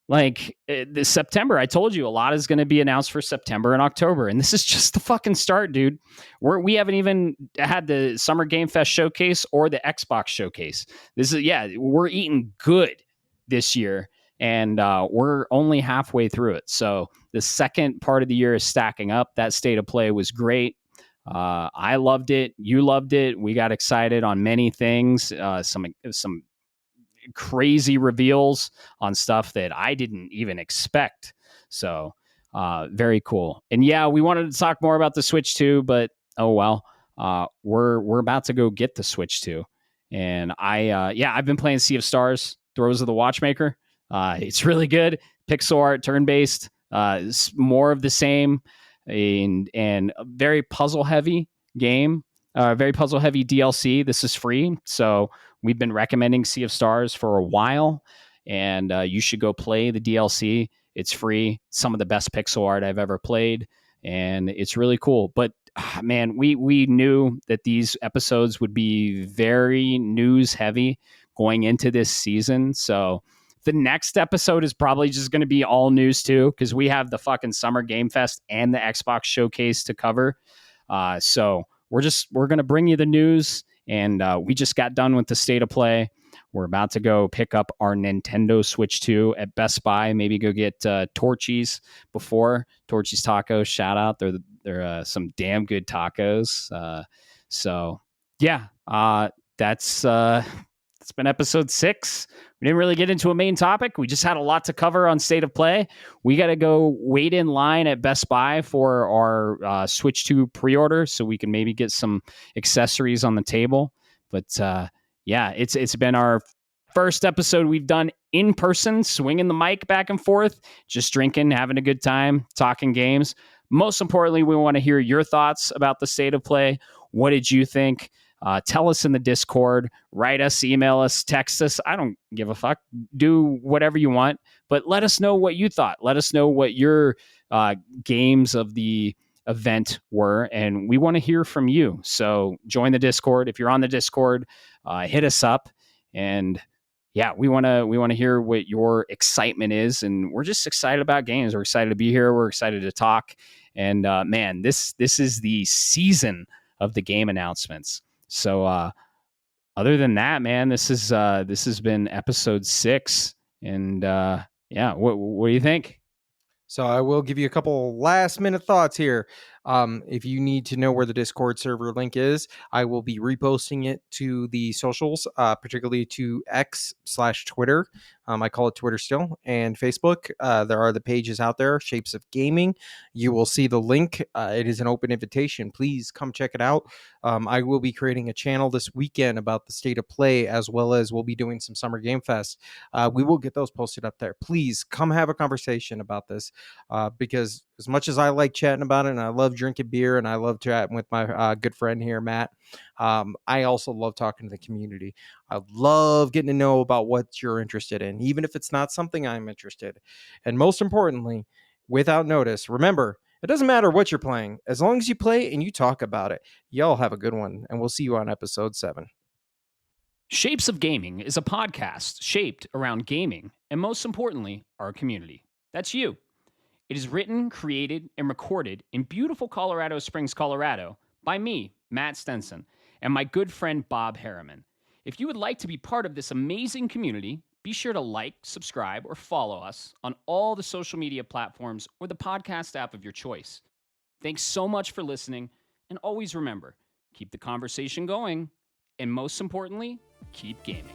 Speaker 1: Like this September, I told you a lot is going to be announced for September and October, and this is just the fucking start, dude. We haven't even had the Summer Game Fest showcase or the Xbox showcase. We're eating good this year, and we're only halfway through it. So the second part of the year is stacking up. That state of play was great. I loved it. You loved it. We got excited on many things. Some crazy reveals on stuff that I didn't even expect. So very cool. And yeah, we wanted to talk more about the Switch 2, but oh well. We're about to go get the Switch 2. And I've been playing Sea of Stars, Throes of the Watchmaker. It's really good. Pixel art, turn-based, more of the same, and a very puzzle heavy game. Very puzzle heavy DLC. This is free, so we've been recommending Sea of Stars for a while, and you should go play the DLC. It's free. Some of the best pixel art I've ever played, and it's really cool. But man, we knew that these episodes would be very news heavy going into this season. So the next episode is probably just going to be all news too, because we have the fucking Summer Game Fest and the Xbox Showcase to cover. So we're going to bring you the news, and we just got done with the state of play. We're about to go pick up our Nintendo Switch 2 at Best Buy. Maybe go get Torchy's before Torchy's Tacos. Shout out, they're some damn good tacos. So yeah, that's been episode 6. We didn't really get into a main topic. We just had a lot to cover on State of Play. We got to go wait in line at Best Buy for our Switch 2 pre-order so we can maybe get some accessories on the table. But it's been our first episode we've done in person, swinging the mic back and forth, just drinking, having a good time, talking games. Most importantly, we want to hear your thoughts about the State of Play. What did you think? Tell us in the Discord, write us, email us, text us. I don't give a fuck. Do whatever you want, but let us know what you thought. Let us know what your games of the event were, and we want to hear from you. So join the Discord. If you're on the Discord, hit us up, and yeah, we want to hear what your excitement is, and we're just excited about games. We're excited to be here. We're excited to talk, and man, this is the season of the game announcements. So other than that, man, this has been episode 6, and what do you think?
Speaker 2: So I will give you a couple last minute thoughts here. If you need to know where the Discord server link is, I will be reposting it to the socials, particularly to X/Twitter. I call it Twitter still, and Facebook. There are the pages out there, Shapes of Gaming. You will see the link. It is an open invitation. Please come check it out. I will be creating a channel this weekend about the state of play, as well as we'll be doing some Summer Game Fest. We will get those posted up there. Please come have a conversation about this, because as much as I like chatting about it and I love love drinking beer and I love chatting with my good friend here, Matt. I also love talking to the community. I love getting to know about what you're interested in, even if it's not something I'm interested. And most importantly, without notice, remember, it doesn't matter what you're playing, as long as you play and you talk about it. Y'all have a good one, and we'll see you on episode 7.
Speaker 1: Shapes of Gaming is a podcast shaped around gaming and, most importantly, our community. That's you. It is written, created, and recorded in beautiful Colorado Springs, Colorado, by me, Matt Stenson, and my good friend Bob Harriman. If you would like to be part of this amazing community, be sure to like, subscribe, or follow us on all the social media platforms or the podcast app of your choice. Thanks so much for listening, and always remember, keep the conversation going, and most importantly, keep gaming.